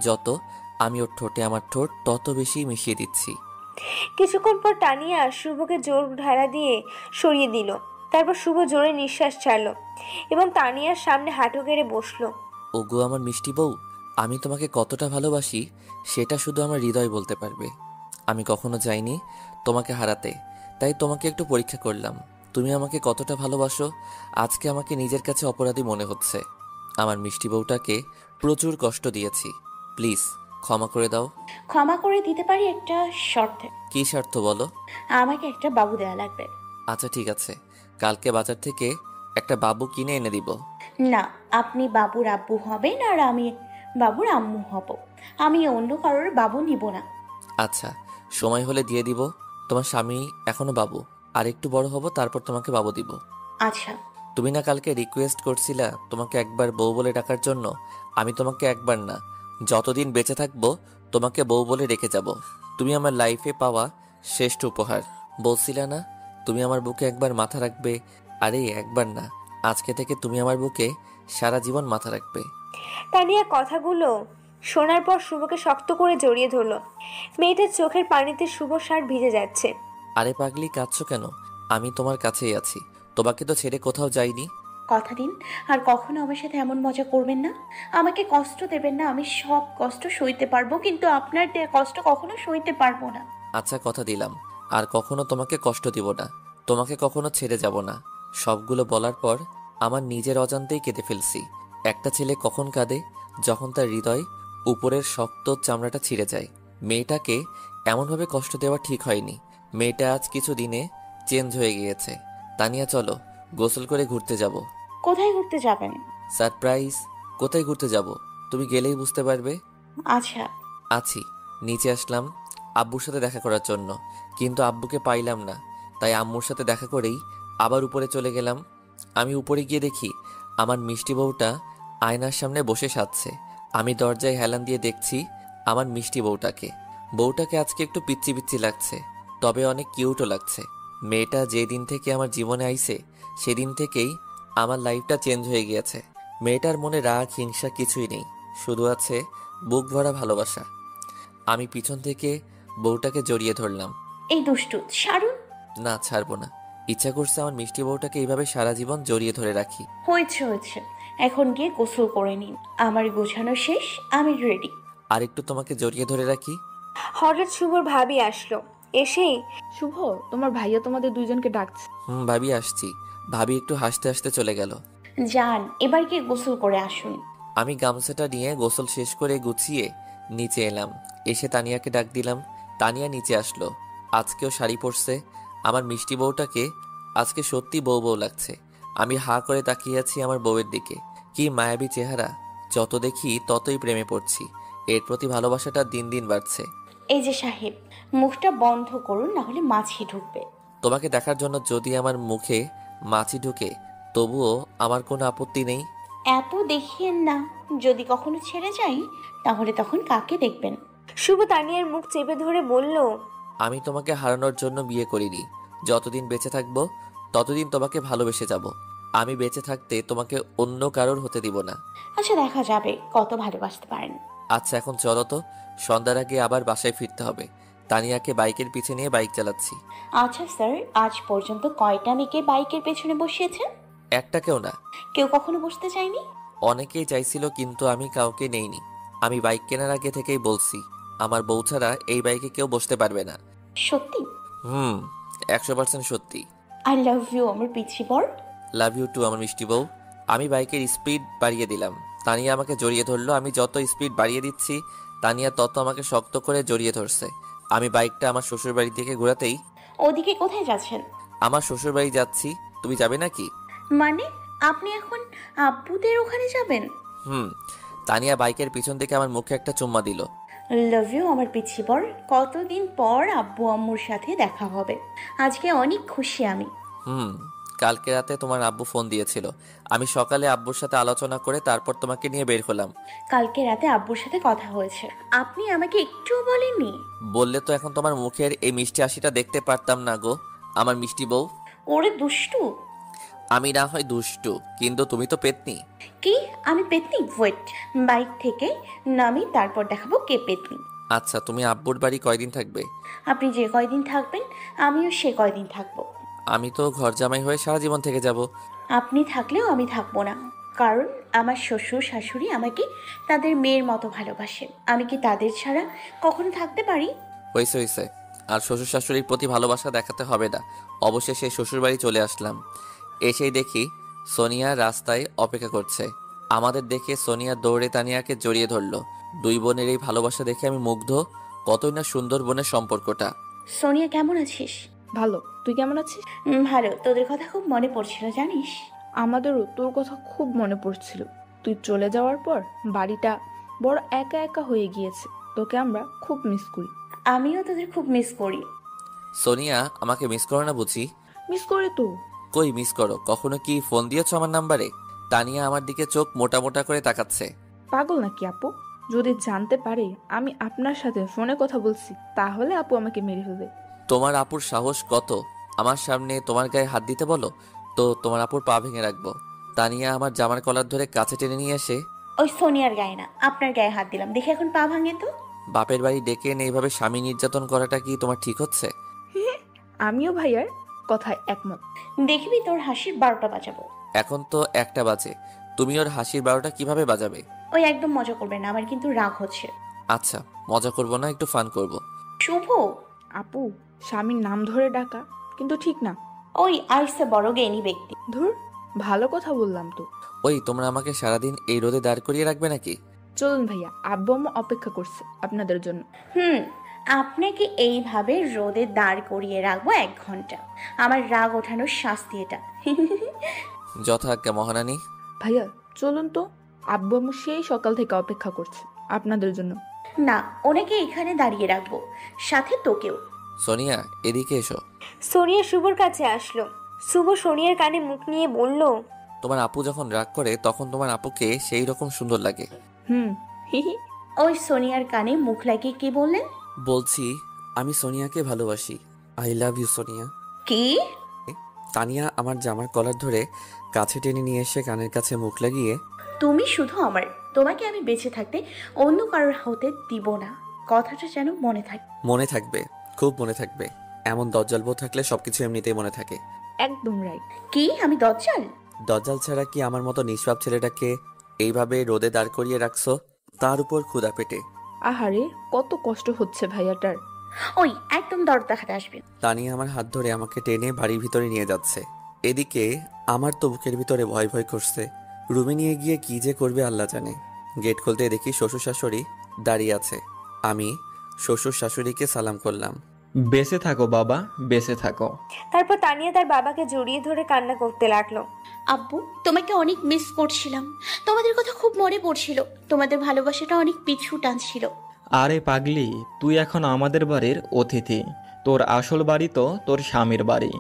যত আমি ওর ঠোঁটে আমার ঠোঁট তত বেশি মিশিয়ে দিচ্ছি। কিছুক্ষণ পর তানিয়া শুভকে জোর ঢালা দিয়ে সরিয়ে দিল। তারপর শুভ জোরে নিঃশ্বাস ছাড়লো এবং তানিয়ার সামনে হাঁটু গেড়ে বসলো। ওগো আমার মিষ্টি বউ, আমি তোমাকে কতটা ভালোবাসি সেটা শুধু আমার হৃদয় বলতে পারবে। আমি কখনো চাইনি তোমাকে হারাতে, তাই তোমাকে একটু পরীক্ষা করলাম। তুমি আমাকে কতটা ভালোবাসো আজকে আমাকে নিজের কাছে অপরাধী মনে হচ্ছে। আমার মিষ্টি বউটাকে প্রচুর কষ্ট দিয়েছি, প্লিজ ক্ষমা করে দাও। ক্ষমা করে দিতে পারি একটা শর্তে। কী স্বার্থ বলো? আমাকে একটা বাবু দেয়া লাগবে। আচ্ছা ঠিক আছে, কালকে বাজার থেকে একটা বাবু কিনে এনে দিব। না, আপনি বাবুর আব্বু হবেন আর আমি বাবুর আম্মু হব। আমি অন্য কারোর বাবু নিব না। আচ্ছা, সময় হলে দিয়ে দিব। তোমার স্বামী এখনো বাবু, আর একটু বড় হব তারপর তোমাকে বাবু দিব। আচ্ছা। তুমি না কালকে রিকোয়েস্ট করছিলা তোমাকে একবার বউ বলে ডাকার জন্য? আমি তোমাকে একবার না, যতদিন বেঁচে থাকবো তোমাকে বউ বলে রেখে যাব। তুমি আমার লাইফে পাওয়া শ্রেষ্ঠ উপহার। বলছিলা না তুমি আমার বুকে একবার মাথা রাখবে? আরে একবার না, আজকে থেকে তুমি আমার বুকে সারা জীবন মাথা রাখবে। তানিয়া কথাগুলো শোনার পর শুভকে শক্ত করে জড়িয়ে ধরল। মেয়েটার চোখের পানিতে শুভ শার্ট ভিজে যাচ্ছে। আরে পাগলি, কাঁদছো কেন? আমি তোমার কাছেই আছি, তোমাকে তো ছেড়ে কোথাও যাইনি। কথা দিন আর কখনো আমার সাথে এমন মজা করবেন না। আমাকে কষ্ট দেবেন না। আমি সব কষ্ট সইতে পারবো, কিন্তু আপনার দেয়া কষ্ট কখনো সইতে পারবো না। আচ্ছা, কথা দিলাম আর কখনো তোমাকে কষ্ট দিব না, তোমাকে কখনো ছেড়ে যাব না। সবগুলো বলার পর আমার নিজের অজান্তেই কেঁদে ফেলছি। একটা ছেলে কখন কাঁদে? যখন তার হৃদয় উপরের শক্ত চামড়াটা ছিঁড়ে যায়। মেয়েটাকে এমনভাবে কষ্ট দেওয়া ঠিক হয়নি। মেয়েটা আজ কিছু দিনে চেঞ্জ হয়ে গিয়েছে। তানিয়া চলো গোসল করে ঘুরতে যাব। কোথায় ঘুরতে যাবেন? সারপ্রাইজ। কোথায় ঘুরতে যাব তুমি গেলেই বুঝতে পারবে। আচ্ছা। আছি। নিচে আসলাম আব্বুর সাথে দেখা করার জন্য, কিন্তু আব্বুকে পাইলাম না, তাই আম্মুর সাথে দেখা করেই আবার উপরে চলে গেলাম। আমি উপরে গিয়ে দেখি আমার মিষ্টি বউটা আয়নার সামনে বসে সাজছে। আমি দরজায় হেলান দিয়ে দেখছি আমার মিষ্টি বউটাকে। বউটাকে আজকে একটু পিচ্ছি পিচ্ছি লাগছে, তবে অনেক কিউটও লাগছে। মেয়েটা যেদিন থেকে আমার জীবনে আইছে সেদিন থেকেই আমার লাইফটা চেঞ্জ হয়ে গিয়েছে। মেয়েটার মনে রাগ হিংসা কিছুই নেই, শুধু আছে বুক ভরা ভালোবাসা। আমি পিছন থেকে বউটাকে জড়িয়ে ধরলাম। এই দুষ্টু, ছাড়ুন। না, ছাড়বো না। ইচ্ছা করছে আমার মিষ্টি বউটাকে এইভাবে সারা জীবন জড়িয়ে ধরে রাখি। হয়েছে হয়েছে, এখন গিয়ে গোসল করে নিন। আমার গোছানো শেষ, আমি রেডি। আর একটু তোমাকে জড়িয়ে ধরে রাখি। হঠাৎ শুভর ভাবি আসলো। এসেই, শুভ, তোমার ভাইয়া তোমাদের দুইজনকে ডাকছে। ভাবি আসছি। ভাবি একটু হাসতে হাসতে চলে গেল। যান, এবার গিয়ে গোসল করে আসুন। আমি গামছাটা নিয়ে গোসল শেষ করে গুছিয়ে নিচে এলাম। এসে তানিয়াকে ডাক দিলাম। তানিয়া নিচে আসলো। আজকেও শাড়ি পরছে। আমার মিষ্টি বউটাকে আজকে সত্যি বউ বউ লাগছে। আমি হাঁ করে তাকিয়ে আছি আমার বউয়ের দিকে। কি মায়াবী চেহারা! যত দেখি ততই প্রেমে পড়ছি। এর প্রতি ভালোবাসাটা দিন দিন বাড়ছে। এই যে সাহেব, মুখটা বন্ধ করুন, না হলে মাছি ঢুকবে। তোমাকে দেখার জন্য যদি আমার মুখে মাছি ঢুকে তবুও আমার কোনো আপত্তি নেই। এত দেখিয়েন না। যদি কখনো ছেড়ে যাই তাহলে তখন কাকে দেখবেন? শুভ তানিয়ার মুখ চেপে ধরে বলল, আমি তোমাকে হারানোর জন্য বিয়ে করিনি। যতদিন বেঁচে থাকবো ততদিন তোমাকে ভালোবেসে যাব। আমি বেঁচে থাকতে তোমাকে অন্য কারোর হতে দিব না। আচ্ছা, দেখা যাবে কত ভালোবাসতে পারেন। আচ্ছা, এখন চলো তো, সন্ধ্যার আগে আবার বাসায় ফিরতে হবে। তানিয়াকে বাইকের পিছে নিয়ে বাইক চালাচ্ছি। আচ্ছা স্যার, আজ পর্যন্ত কয়টা মেয়েকে বাইকের পেছনে বসিয়েছেন? একটা কেউ না। কেউ কখনো বসতে চায়নি? অনেকেই চাইছিল, কিন্তু আমি কাউকে নেইনি। আমি বাইক কেনার আগে থেকেই বলছি আমার বউ ছাড়া এই বাইকে কেউ বসতে পারবে না। সত্যি? 100% সত্যি। আই লাভ ইউ আমার পিচ্ছি বর। লাভ ইউ টু আমার মিষ্টি বউ। আমি বাইকের স্পিড বাড়িয়ে দিলাম। তানিয়া আমাকে জড়িয়ে ধরলো। আমি যত স্পিড বাড়িয়ে দিচ্ছি তানিয়া তত আমাকে শক্ত করে জড়িয়ে ধরছে। আমি বাইকটা আমার শ্বশুর বাড়ি থেকে ঘোরাতেই, ওদিকে কোথায় যাচ্ছেন? আমার শ্বশুর বাড়ি যাচ্ছি। তুমি যাবে নাকি? মানে আপনি এখন আব্বুদের ওখানে যাবেন? তানিয়া বাইকের পিছন থেকে আমার মুখে একটা চুম্মা দিল। লাভ ইউ আমার পিচ্ছি বর। কতদিন পর আব্বু আম্মুর সাথে দেখা হবে। আজকে অনেক খুশি আমি। কালকে রাতে তোমার আব্বু ফোন দিয়েছিল। আমি সকালে আব্বুর সাথে আলোচনা করে তারপর তোমাকে নিয়ে বের হলাম। কালকে রাতে আব্বুর সাথে কথা হয়েছে, আপনি আমাকে একটুও বলেননি? বললে তো এখন তোমার মুখের এই মিষ্টি হাসিটা দেখতে পারতাম না গো আমার মিষ্টি বউ। ওরে দুষ্টু। আমি না হয় দুষ্টু, কিন্তু তুমি তো পেতনি। কি আমি পেতনি? ওয়েট, বাইক থেকে নামি তারপর দেখাবো কে পেতনি। আচ্ছা, তুমি আব্বুর বাড়ি কয়দিন থাকবে? আপনি যে কয়দিন থাকবেন আমিও সে কয়দিন থাকবো। আমি তো ঘর জামাই হয়ে সারা জীবন থেকে যাব। আপনি থাকলেও আমি থাকবো না। কারণ আমার শ্বশুর শাশুড়ি আমাকে তাদের মেয়ের মতো ভালোবাসে। আমি কি তাদের ছাড়া কখনো থাকতে পারি? হয়েছে হয়েছে, আর শ্বশুর শাশুড়ির প্রতি ভালোবাসা দেখাতে হবে না। অবশেষে শ্বশুরবাড়ি চলে আসলাম। এসেই দেখি সোনিয়া রাস্তায় অপেক্ষা করছে। আমাদের দেখে সোনিয়া দৌড়ে তানিয়াকে জড়িয়ে ধরলো। দুই বোনের এই ভালোবাসা দেখে আমি মুগ্ধ। কতই না সুন্দর বোনের সম্পর্কটা। সোনিয়া কেমন আছিস? ভালো, তুই কেমন আছিস? ভালো। তোদের কথা খুব মনে পড়ছিল জানিস। আমাদেরও তোর কথা খুব মনে পড়ছিল। তুই চলে যাওয়ার পর বাড়িটা বড় একা একা হয়ে গিয়েছে। তোকে আমরা খুব মিস করি। আমিও তোদের খুব মিস করি। সোনিয়া আমাকে মিস করো না বুঝি? মিস করি তো। কই মিস করো? কখনো কি ফোন দিয়েছো আমার নাম্বারে? তানিয়া আমার দিকে চোখ মোটা মোটা করে তাকাচ্ছে। পাগল নাকি আপু? যদি জানতে পারে আমি আপনার সাথে ফোনে কথা বলছি তাহলে আপু আমাকে মেরে ফেলবে। তোমার আপুর সাহস কত আমার সামনে তোমার গায়ে হাত দিতে বলো? তো তোমার আপুর পা ভেঙে রাখবো। তানিয়া আমার জামার কলার ধরে কাছে টেনে নিয়ে এসে, ওই সোনিয়ার গায়ে না, আপনার গায়ে হাত দিলাম দেখে এখন পা ভাঙে তো। বাপের বাড়ি ডেকে এনে এইভাবে স্বামী নির্যাতন করাটা কি তোমার ঠিক হচ্ছে? আমিও ভাইয়ার কথায় একমত। দেখবি তোর হাসির 12টা বাজাবো। এখন তো 1টা বাজে, তুমি ওর হাসির 12টা কিভাবে বাজাবে? ওই একদম মজা করবে না, আমার কিন্তু রাগ হচ্ছে। আচ্ছা মজা করব না, একটু ফান করব। শুভ, আপু স্বামীর নাম ধরে ডাকা কিন্তু ঠিক না। ওই আইসে বড় জ্ঞানী ব্যক্তি। ধুর, ভালো কথা বললাম তো। ওই তোমরা আমাকে সারাদিন এই রোদে দাঁড় করিয়ে রাখবে নাকি? চলুন ভাইয়া, আব্বু আম্মু অপেক্ষা করছে আপনাদের জন্য। আপনাকে এইভাবে রোদে দাঁড় করিয়ে রাখবো 1 ঘন্টা। আমার রাগ ওঠানোর শাস্তি এটা। যথাজ্ঞা মহারানী। ভাইয়া চলুন তো, আব্বু আম্মু সেই সকাল থেকে অপেক্ষা করছে আপনাদের জন্য। না, ওনাকে এখানে দাঁড়িয়ে রাখবো, সাথে তোকেও। সোনিয়া এদিকে এসো। সোনিয়া শুভর কাছে আসলো। শুভ সোনিয়ার কানে মুখ নিয়ে বলল, তোমার আপু যখন রাগ করে তখন তোমার আপুকে সেই রকম সুন্দর লাগে। ওই সোনিয়ার কানে মুখ লাগিয়ে কি বললেন? বলছি আমি সোনিয়াকে ভালোবাসি। I love you Sonia. কি? তানিয়া আমার জামার কলার ধরে কাছে টেনে নিয়ে এসে কানের কাছে মুখ লাগিয়ে, তুমি শুধু আমার, তোমাকে আমি বেঁচে থাকতে অন্য কারোর হতে দিব না। কথাটা যেন মনে থাকে। মনে থাকবে, খুব মনে থাকবে। এমন দজ্জাল বউ থাকলে সবকিছু এমনিতেই মনে থাকে। একদম রাইট। কি আমি দজ্জাল? দজ্জাল ছাড়া কি আমার মতো নিষ্পাপ ছেলেটাকে এইভাবে রোদে দাঁড় করিয়ে রাখছো, তার উপর ক্ষুধা পেটে? আহারে কত কষ্ট হচ্ছে ভাইয়াটার। ওই একদম দরদ দেখাতে আসবে। তানিয়া আমার হাত ধরে আমাকে টেনে বাড়ির ভিতরে নিয়ে যাচ্ছে। এদিকে আমার তো বুকের ভিতরে ভয় ভয় করছে। রুমে নিয়ে গিয়ে কি যে করবে আল্লাহ জানে। গেট খুলতে দেখি শ্বশুর শাশুড়ি দাঁড়িয়ে আছে। আমি শ্বশুর শাশুড়িকে সালাম করলাম। বেঁচে থাকো বাবা, বেঁচে থাকো। তারপর তানিয়া তার বাবাকে জড়িয়ে ধরে কান্না করতে লাগলো। আব্বু, তোমাকে অনেক মিস করছিলাম। তোমাদের কথা খুব মনে পড়ছিল। তোমাদের ভালোবাসাটা অনেক পিছু টানছিল। আরে পাগলি, তুই এখন আমাদের বাড়ির অতিথি। তোর আসল বাড়ি তো তোর স্বামীর বাড়ি।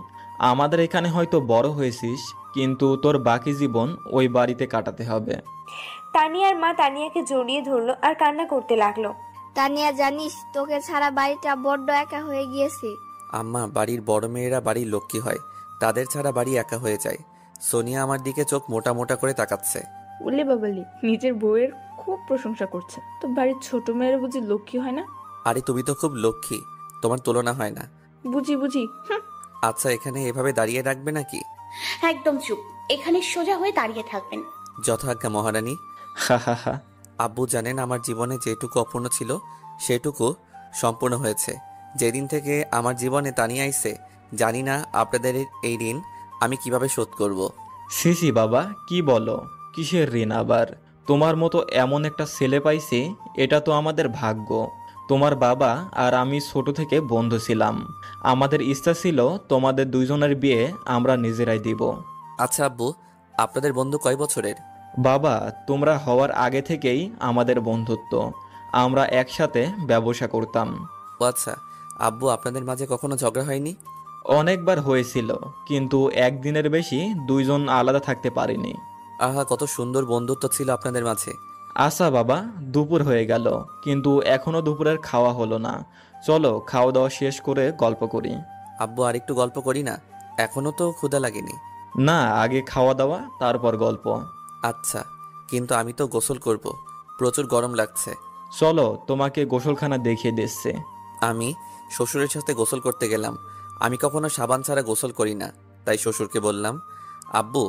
আমাদের এখানে হয়তো বড় হয়েছিস, কিন্তু তোর বাকি জীবন ওই বাড়িতে কাটাতে হবে। তানিয়ার মা তানিয়াকে জড়িয়ে ধরলো আর কান্না করতে লাগলো। তানিয়া জানিস তোকে ছাড়া বাড়িটা বড্ড একা হয়ে গিয়েছে। আম্মা, বাড়ির বড় মেয়েরা বাড়ির লক্ষ্মী হয়, তাদের ছাড়া বাড়ি একা হয়ে যায়। সোনিয়া আমার দিকে চোখ মোটা মোটা করে তাকাচ্ছে। উল্লে বাবালি, নিজের বউয়ের খুব প্রশংসা করছে। তো বাড়ির ছোট মেয়েরা বুঝি লক্ষ্মী হয় না? আরে তুমি তো খুব লক্ষ্মী, তোমার তুলনা হয় না। বুঝি বুঝি। আচ্ছা, এখানে এভাবে দাঁড়িয়ে রাখবে নাকি? একদম চুপ, এখানে সোজা হয়ে দাঁড়িয়ে থাকবেন। যথাজ্ঞা মহারানী। হা হা হা। আব্বু জানেন আমার জীবনে যেটুকু অপূর্ণ ছিল সেটুকু সম্পূর্ণ হয়েছে যেদিন থেকে আমার জীবনে তানিয়া আইছে। জানি না আপনাদের এই ঋণ আমি কিভাবে শোধ করব। সিসি বাবা, কি বলো? কিসের ঋণ আবার? তোমার মতো এমন একটা ছেলে পাইছি, এটা তো আমাদের ভাগ্য। তোমার বাবা আর আমি ছোট থেকে বন্ধু ছিলাম। আমাদের ইচ্ছা ছিল তোমাদের দুইজনের বিয়ে আমরা নিজেরাই দিব। আচ্ছা আব্বু, আপনাদের বন্ধু কয় বছরের? বাবা, তোমরা হওয়ার আগে থেকেই আমাদের বন্ধুত্ব। আমরা একসাথে ব্যবসা করতাম। ও আচ্ছা, আব্বু আপনাদের মাঝে কখনো ঝগড়া হয়নি? অনেকবার হয়েছিল, কিন্তু একদিনের বেশি দুইজন আলাদা থাকতে পারিনি। আহা, কত সুন্দর বন্ধুত্ব ছিল আপনাদের মাঝে। আচ্ছা বাবা, দুপুর হয়ে গেল, কিন্তু এখনো দুপুরের খাওয়া হলো না। চলো খাওয়া দাওয়া শেষ করে গল্প করি। আব্বু আর একটু গল্প করি না? এখনো তো ক্ষুধা লাগেনি। না, আগে খাওয়া দাওয়া তারপর গল্প। আচ্ছা, কিন্তু আমি তো গোসল করব, প্রচুর গরম লাগছে। চলো তোমাকে গোসলখানা দেখিয়ে দিচ্ছে। আমি শ্বশুরের সাথে গোসল করতে গেলাম। আমি কখনো সাবান ছাড়া গোসল করি না, তাই শ্বশুরকে বললাম, আব্বু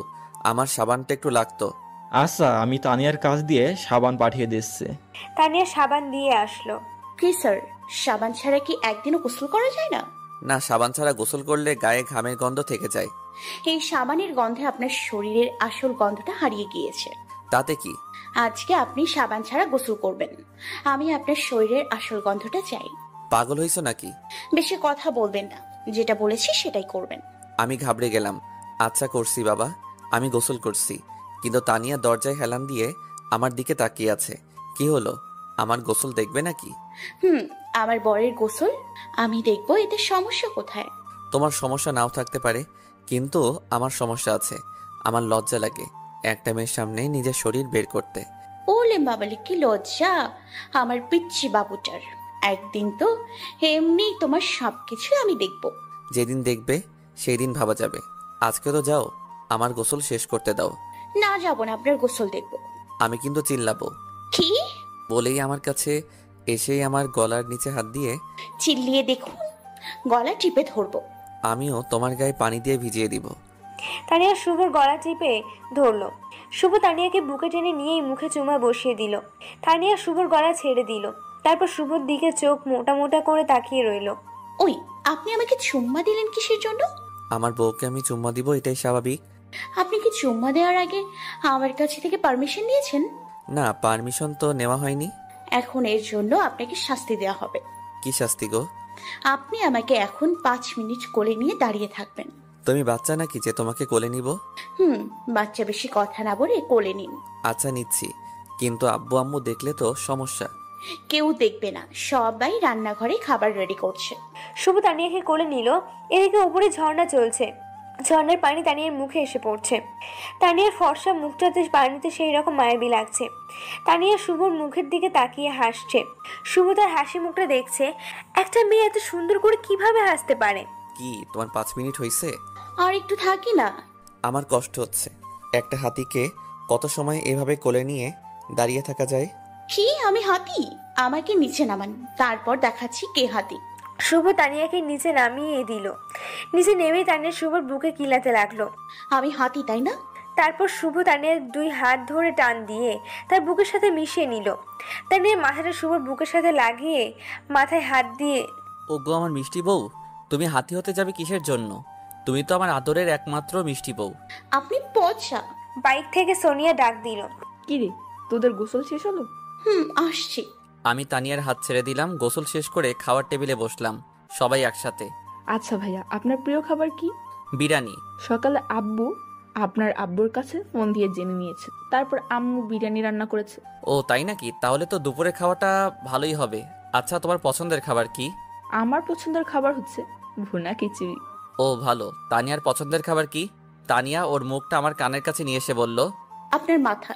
আমার সাবানটা একটু লাগতো। আচ্ছা, আমি তানিয়ার কাছ দিয়ে সাবান পাঠিয়ে দিচ্ছি। তানিয়া সাবান দিয়ে আসলো। কি স্যার, সাবান ছাড়া কি একদিনও গোসল করা যায় না? না, সাবান ছাড়া গোসল করলে গায়ে ঘামের গন্ধ থেকে যায়। এই সাবানের গন্ধে আপনার শরীরের আসল গন্ধটা হারিয়ে গিয়েছে। তাতে কি? আজকে আপনি সাবান ছাড়া গোসল করবেন। আমি আপনার শরীরের আসল গন্ধটা চাই। পাগল হইছো নাকি? বেশি কথা বলবেন না, যেটা বলেছি সেটাই করবেন। আমি ঘাবড়ে গেলাম। আচ্ছা করছি বাবা, আমি গোসল করছি। কিন্তু তানিয়া দরজায় হেলান দিয়ে আমার দিকে তাকিয়ে আছে। কি হলো, আমার গোসল দেখবে নাকি? আমার বরের গোসল আমি দেখবো, এতে সমস্যা কোথায়? তোমার সমস্যা নাও থাকতে পারে, কিন্তু আমার সমস্যা আছে। আমার লজ্জা লাগে একটা মেয়ের সামনে নিজের শরীর বের করতে। ওলে বাবালে, কি লজ্জা আমার পিচ্চি বাবুটার। একদিন তো এমনি তোমার সবকিছু আমি দেখবো। যেদিন দেখবে সেই দিন ভাবা যাবে। আজকে তো যাও, আমার গোসল শেষ করতে দাও। না, যাবো না, আপনার গোসল দেখবো। আমি কিন্তু চিল্লাবো। কি বলেই আমার কাছে এসেই আমার গলার নিচে হাত দিয়ে চিল্লিয়ে দেখুন, গলা টিপে ধরবো। আমিও তোমার গায়ে পানি দিয়ে ভিজিয়ে দিব। তানিয়া শুভর গলা টিপে ধরলো। শুভ তানিয়াকে বুকে টেনে নিয়েই মুখে চুমা বসিয়ে দিল। তানিয়া শুভর গলা ছেড়ে দিল। তারপর শুভর দিকে চোখ মোটা মোটা করে তাকিয়ে রইল। ওই, আপনি আমাকে চুম্মা দিলেন কিসের জন্য? আমার বউকে আমি চুম্মা দিব, এটাই স্বাভাবিক। আপনি কি চুম্মা দেওয়ার আগে আমার কাছে থেকে পারমিশন নিয়েছেন? না, পারমিশন তো নেওয়া হয়নি। এখন এর জন্য আপনাকে শাস্তি দেওয়া হবে। কি শাস্তি গো? আপনি আমাকে এখন 5 মিনিট কোলে নিয়ে দাঁড়িয়ে থাকবেন। তুমি বাচ্চা নাকি যে তোমাকে কোলে নিব? বাচ্চা বেশি কথা না বলে কোলে নিন। আচ্ছা নিচ্ছি, কিন্তু আব্বু আম্মু দেখলে তো সমস্যা। কেউ দেখবে না, সবাই রান্নাঘরে খাবার রেডি করছে। শুভ তানিয়াকে কোলে নিল। এদিকে উপরে ঝর্ণা চলছে। ঝর্ণার পানি তানিয়ার মুখে এসে পড়ছে। তানিয়ার ফর্সা মুখটাতে পানিতে সেই রকম মায়াবী লাগছে। তানিয়া শুভর মুখের দিকে তাকিয়ে হাসছে। শুভ তার হাসি মুখটা দেখছে। একটা মেয়ে এত সুন্দর করে কিভাবে হাসতে পারে? কি তোমার 5 মিনিট হয়েছে? আর একটু থাকি না। আমার কষ্ট হচ্ছে। একটা হাতিকে কত সময় এভাবে কোলে নিয়ে দাঁড়িয়ে থাকা যায়? কি আমি হাতি? আমাকে নিচে নামান, তারপর দেখাচ্ছি কে হাতি। শুভ তানিয়াকে নিচে নামিয়ে দিল। নিচে নেমেই তানিয়া শুভর বুকে কিলাতে লাগলো। আমি হাতি তাই না? তারপর শুভ তানিয়ার 2 হাত ধরে টান দিয়ে তার বুকের সাথে মিশিয়ে নিল। তানিয়া মাথাটা শুভর বুকের সাথে লাগিয়ে মাথায় হাত দিয়ে, ওগো আমার মিষ্টি বউ, তুমি হাতি হতে যাবে কিসের জন্য? তুমি তো আমার আদরের একমাত্র মিষ্টি বউ। আপনি পচা। বাইক থেকে সোনিয়া ডাক দিল। কি রে, তোদের গোসল শেষ হলো? আসছি। আমি তানিয়ার হাত ছেড়ে দিলাম। গোসল শেষ করে খাওয়ার টেবিলে বসলাম, সবাই একসাথে। আচ্ছা ভাইয়া, আপনার প্রিয় খাবার কি? বিরিয়ানি। সকালে আব্বু আপনার আব্বুর কাছে ফোন দিয়ে জেনে নিয়েছে, তারপর আম্মু বিরিয়ানি রান্না করেছে। ও তাই নাকি? তাহলে তো দুপুরে খাওয়াটা ভালোই হবে। আচ্ছা, তোমার পছন্দের খাবার কি? আমার পছন্দের খাবার হচ্ছে ভুনা খিচুড়ি। ও ভালো। তানিয়ার পছন্দের খাবার কি? তানিয়া ওর মুখটা আমার কানের কাছে নিয়ে এসে বলল, আপনার মাথা।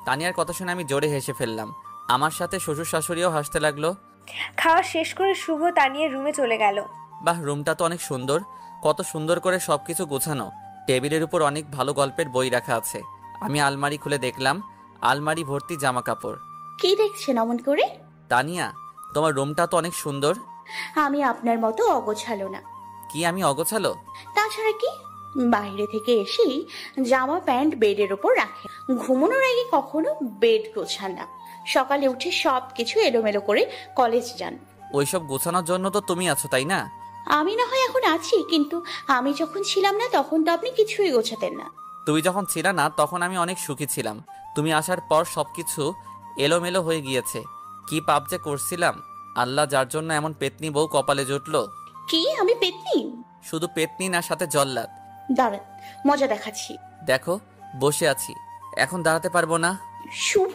তানিয়ার কথা শুনে আমি জোরে হেসে ফেললাম। আমার সাথে শ্বশুর শাশুড়িও হাসতে লাগলো। খাওয়া শেষ করে শুভ তানিয়ার রুমে চলে গেল। বাহ, রুমটা তো অনেক সুন্দর। কত সুন্দর করে সবকিছু গোছানো। টেবিলের উপর অনেক ভালো গল্পের বই রাখা আছে। আমি আলমারি খুলে দেখলাম, আলমারি ভর্তি জামা কাপড়। কি দেখছেন অমন করে? তানিয়া, তোমার রুমটা তো অনেক সুন্দর। আমি আপনার মতো অগোছালো না। কি আমি অগোছালো? তাছাড়া কি, বাইরে থেকে এসেই জামা প্যান্ট বেডের ওপর রাখেন। ঘুমানোর আগে কখনো বেড গোছান না। সকালে উঠে সবকিছু এলোমেলো করে কলেজ যান। ওইসব গোছানোর জন্য তো তুমি আছো, তাই না? আমি না হয় এখন আছি, কিন্তু আমি যখন ছিলাম না তখন তো আপনি কিছুই গোছাতেন না। তুমি যখন ছিলে না তখন আমি অনেক সুখী ছিলাম। তুমি আসার পর সবকিছু এলোমেলো হয়ে গিয়েছে। কি পাপ যে করছিলাম। আল্লাহ যার জন্য এমন পেতনি বউ কপালে জুটলো। কি আমি পেতনি? শুধু পেতনি না, সাথে জল্লাদ। দাঁড়ান, মজা দেখাচ্ছি। দেখো, বসে আছি, এখন দাঁড়াতে পারবো না। শুভ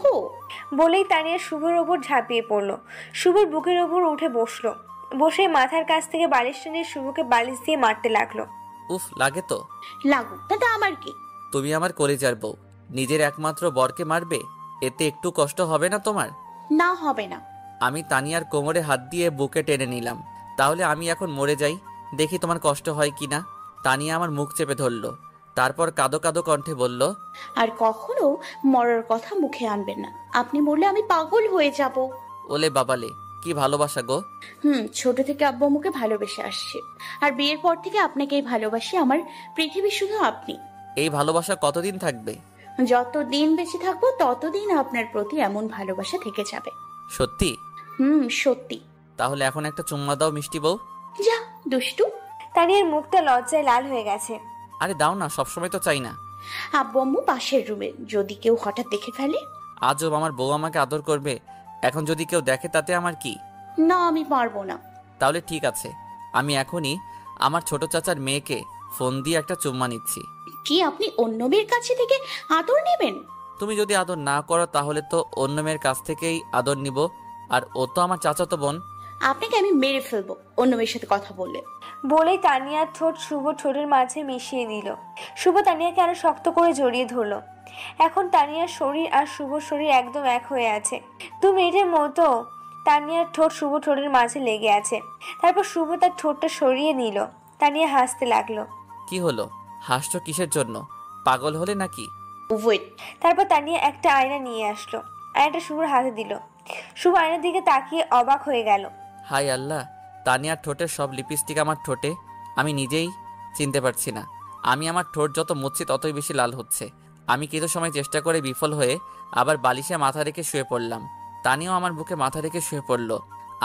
বলেই তানিয়া শুভর ওপর ঝাঁপিয়ে পড়লো। শুভর বুকের ওপর উঠে বসলো। বসে মাথার কাছ থেকে বালিশটা নিয়ে শুভকে বালিশ দিয়ে মারতে লাগলো। উফ, লাগে তো। লাগুক, তাতে আমার কি? তুমি আমার কলিজার বউ, নিজের একমাত্র বরকে মারবে, এতে একটু কষ্ট হবে না তোমার? না, হবে না। আমি তানিয়ার কোমরে হাত দিয়ে বুকে টেনে নিলাম। তাহলে আমি এখন মরে যাই, দেখি তোমার কষ্ট হয় কিনা। তানিয়া আমার মুখ চেপে ধরলো, তারপর কাঁদো কাঁদো কণ্ঠে বলল, আর কখনো মরার কথা মুখে আনবেন না। আপনি মরলে আমি পাগল হয়ে যাব। ওলে বাবালে, কি ভালোবাসা গো। ছোট থেকে আব্বু আমাকে ভালোবেসে আসছে, আর বিয়ের পর থেকে আপনাকেই ভালোবাসি। আমার পৃথিবী শুধু আপনি। এই ভালোবাসা কতদিন থাকবে? যতদিন বেঁচে থাকবো ততদিন আপনার প্রতি এমন ভালোবাসা থেকে যাবে। সত্যি? সত্যি। তাহলে এখন একটা চুম্মা দাও মিষ্টি বউ। যা দুষ্টু। তানিয়ার মুখটা লজ্জায় লাল হয়ে গেছে। আরে দাও না, সবসময় তো চাই না। আব্বু আম্মু পাশের রুমে, যদি কেউ হঠাৎ দেখে ফেলে। আজব, আমার বউ আমাকে আদর করবে, এখন যদি কেউ দেখে তাতে আমার কি? না, আমি পারবো না। তাহলে ঠিক আছে, আমি এখনই আমার ছোট চাচার মেয়েকে ফোন দিয়ে একটা চুম্মা নিচ্ছি। কি আপনি অন্য মেয়ের কাছে থেকে আদর নেবেন? তুমি যদি আদর না করো তাহলে তো অন্য মেয়ের কাছ থেকেই আদর নিব, আর ও তো আমার চাচাতো বোন। আপনাকে আমি মেরে ফেলবো অন্য মেয়ের সাথে কথা বললে। বলেই তানিয়ার ঠোঁট শুভ ঠোঁটের মাঝে মিশিয়ে দিল। শুভ তানিয়াকে আরো শক্ত করে জড়িয়ে ধরলো। এখন তানিয়ার শরীর আর শুভ শরীর একদম এক হয়ে আছে। 2 মিনিটের মতো তানিয়ার ঠোঁট শুভ ঠোঁটের মাঝে লেগে আছে। তারপর শুভ তার ঠোঁটটা সরিয়ে নিল। তানিয়া হাসতে লাগলো। কি হলো, হাসছো কিসের জন্য? পাগল হলে নাকি? তারপর তানিয়া একটা আয়না নিয়ে আসলো। আয়নাটা শুভর হাতে দিল। শুভ আয়নার দিকে তাকিয়ে অবাক হয়ে গেল। হাই আল্লাহ, তানিয়ার ঠোঁটের সব লিপস্টিক আমার ঠোঁটে, আমি নিজেই চিনতে পারছি না। আমি আমার ঠোঁট যত মুছছি ততই বেশি লাল হচ্ছে। আমি কিছু সময় চেষ্টা করে বিফল হয়ে আবার বালিশে মাথা রেখে শুয়ে পড়লাম। তানিয়াও আমার বুকে মাথা রেখে শুয়ে পড়ল।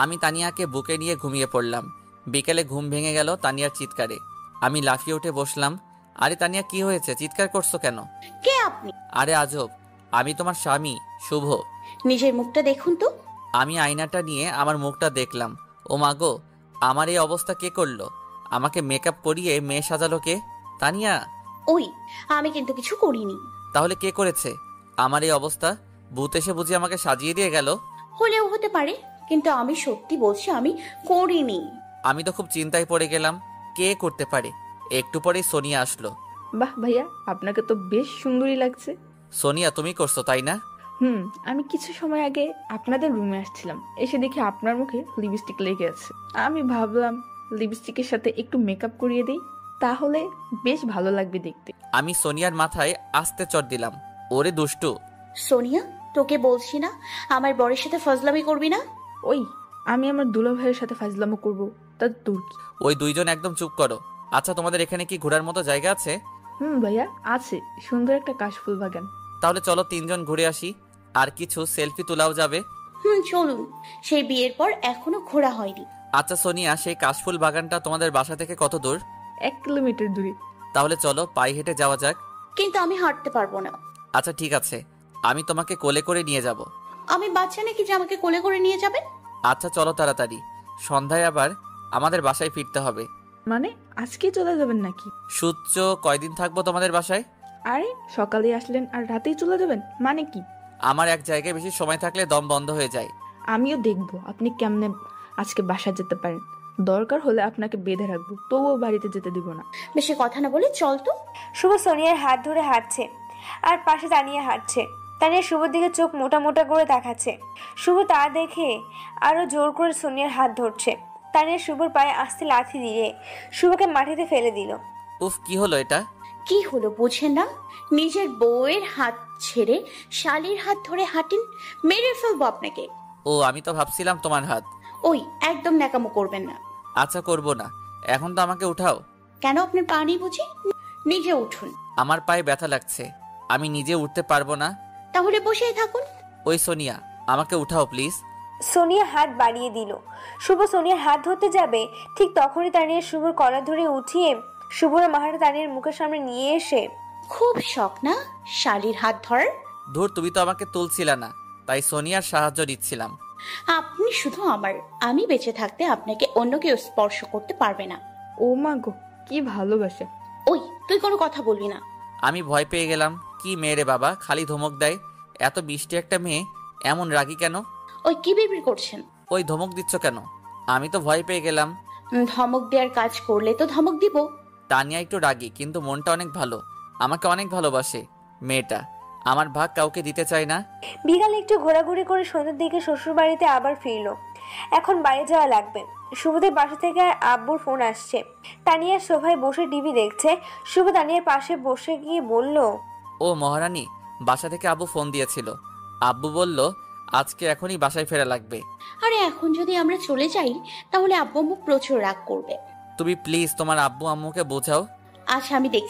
আমি তানিয়াকে বুকে নিয়ে ঘুমিয়ে পড়লাম। বিকেলে ঘুম ভেঙে গেল তানিয়ার চিৎকারে। আমি লাফিয়ে উঠে বসলাম। আরে তানিয়া, কি হয়েছে? চিৎকার করছো কেন? কে আপনি? আরে আজব, আমি তোমার স্বামী শুভ। নিজের মুখটা দেখুন তো। আমি আয়নাটা নিয়ে আমার মুখটা দেখলাম। ও মাগো, আমার এই অবস্থা কে করলো? আমাকে মেকআপ করিয়ে মেয়ে সাজালো কে? তানিয়া? ওই, আমি কিন্তু কিছু করিনি। তাহলে কে করেছে আমার এই অবস্থা? ভূত এসে বুঝি আমাকে সাজিয়ে দিয়ে গেল? হলেও হতে পারে, কিন্তু আমি সত্যি বলছি আমি করিনি। আমি তো খুব চিন্তায় পড়ে গেলাম, কে করতে পারে। একটু পরেই সোনিয়া আসলো। বাহ ভাইয়া, আপনাকে তো বেশ সুন্দরী লাগছে। সোনিয়া, তুমি করছো তাই না? আমি কিছু সময় আগে আপনাদের রুমে আসছিলাম, এসে দেখি আপনার মুখে লিপস্টিক লেগে আছে। আমি ভাবলাম লিপস্টিকের সাথে একটু মেকআপ করিয়ে দেই, তাহলে বেশ ভালো লাগবে দেখতে। আমি সোনিয়ার মাথায় আস্তে চড় দিলাম। ওরে দুষ্টু। সোনিয়া, তোকে বলছি না আমার বরের সাথে ফজলামি করবি না। ওই, আমি আমার দুলা ভাইয়ের সাথে ফাজলামো করবো, তা তোর কি? ওই দুইজন একদম চুপ করো। আচ্ছা, তোমাদের এখানে কি ঘোরার মতো জায়গা আছে? ভাইয়া আছে, সুন্দর একটা কাশফুল বাগান। তাহলে চলো 3 জন ঘুরে আসি, আর কিছু সেলফি তোলাও যাবে। চলুন, সেই বিয়ের পর এখনো ঘোরা হয়নি। আচ্ছা সোনিয়া, সেই কাশফুল বাগানটা তোমাদের বাসা থেকে কত দূর? 1 কিলোমিটার দূরে। তাহলে চলো পায়ে হেঁটে যাওয়া যাক। কিন্তু আমি হাঁটতে পারবো না। আচ্ছা ঠিক আছে, আমি তোমাকে কোলে করে নিয়ে যাব। আমি বাচ্চা নাকি যে আমাকে কোলে করে নিয়ে যাবেন? আচ্ছা চলো তাড়াতাড়ি, সন্ধ্যায় আবার আমাদের বাসায় ফিরতে হবে। মানে আজকে চলে যাবেন নাকি? সূর্য, কয়দিন থাকবো তোমাদের বাসায়? আরে সকালে আসলেন আর রাতেই চলে যাবেন, মানে কি? আমার এক জায়গায় বেশি সময় থাকলে দম বন্ধ হয়ে যায়। আমিও দেখবো আপনি কেমনে আজকে বাসা যেতে পারেন। দরকার হলে আপনাকে বেঁধে রাখবো, তবুও বাড়িতে যেতে দিব না। বেশি কথা না বলে চল তো। শুভ সোনিয়ার হাত ধরে হাঁটছে আর পাশে তানিয়া হাঁটছে। তানিয়া শুভর দিকে চোখ মোটা মোটা করে দেখাচ্ছে। শুভ তা দেখে আরো জোর করে সোনিয়ার হাত ধরছে। তানিয়া শুভর পায়ে আস্তে লাথি দিয়ে শুভকে মাটিতে ফেলে দিল। উফ, কি হলো এটা? কি হলো বুঝেন না? নিজের বউয়ের হাত ছেড়ে শালির হাত ধরে হাঁটেন, মেরে ফেলবো আপনাকে। ও, আমি তো ভাবছিলাম তোমার হাত। ওই, একদম ন্যাকামো করবেন না। আচ্ছা করব না, এখন তো আমাকে উঠাও। কেন, আপনার পা নেই বুঝি? নিজে উঠুন। আমার পায়ে ব্যথা লাগছে, আমি নিজে উঠতে পারবো না। তাহলে বসেই থাকুন। ওই সোনিয়া, আমাকে উঠাও প্লিজ। সোনিয়া হাত বাড়িয়ে দিল। শুভ সোনিয়ার হাত ধরতে যাবে, ঠিক তখনই তানিয়া শুভর কলার ধরে উঠিয়ে শুভর মাথাটা তানিয়ার মুখের সামনে নিয়ে এসে। খুব শখ না শালির হাত ধরার? ধুর, তুমি তো আমাকে তুলছিলে না, তাই সোনিয়ার সাহায্য নিচ্ছিলাম। আপনি শুধু আমার, আমি বেঁচে থাকতে আপনাকে অন্য কেউ স্পর্শ করতে পারবে না। ও মা গো, কি ভালোবাসা। ওই, তুই কোনো কথা বলবি না। আমি ভয় পেয়ে গেলাম। কি মেয়ে রে বাবা, খালি ধমক দেয়। এত মিষ্টি একটা মেয়ে, এমন রাগী কেন? ওই, কি বিড়বিড় করছেন? ওই ধমক দিচ্ছ কেন? আমি তো ভয় পেয়ে গেলাম। ধমক দেওয়ার কাজ করলে তো ধমক দিব। তানিয়া একটু রাগী, কিন্তু মনটা অনেক ভালো, আমাকে অনেক ভালোবাসে। মেয়েটা আমার ভাগ কাউকে দিতে চায় না। বিকালে একটু ঘোরাঘুরি করে সন্ধ্যের দিকে শ্বশুর বাড়িতে আবার ফিরলো। এখন বাড়ি যাওয়া লাগবে। শুভদের বাসা থেকে আব্বুর ফোন আসছে। তানিয়া সোফায় বসে টিভি দেখছে। শুভ তানিয়ার পাশে বসে গিয়ে বলল, ও মহারানী, বাসা থেকে আব্বু ফোন দিয়েছিল। আব্বু বলল আজকে এখনই বাসায় ফেরা লাগবে। আরে এখন যদি আমরা চলে যাই তাহলে আব্বু আম্মু প্রচুর রাগ করবে। তুমি প্লিজ তোমার আব্বু আম্মুকে বোঝাও। আচ্ছা, আমি দেখছি।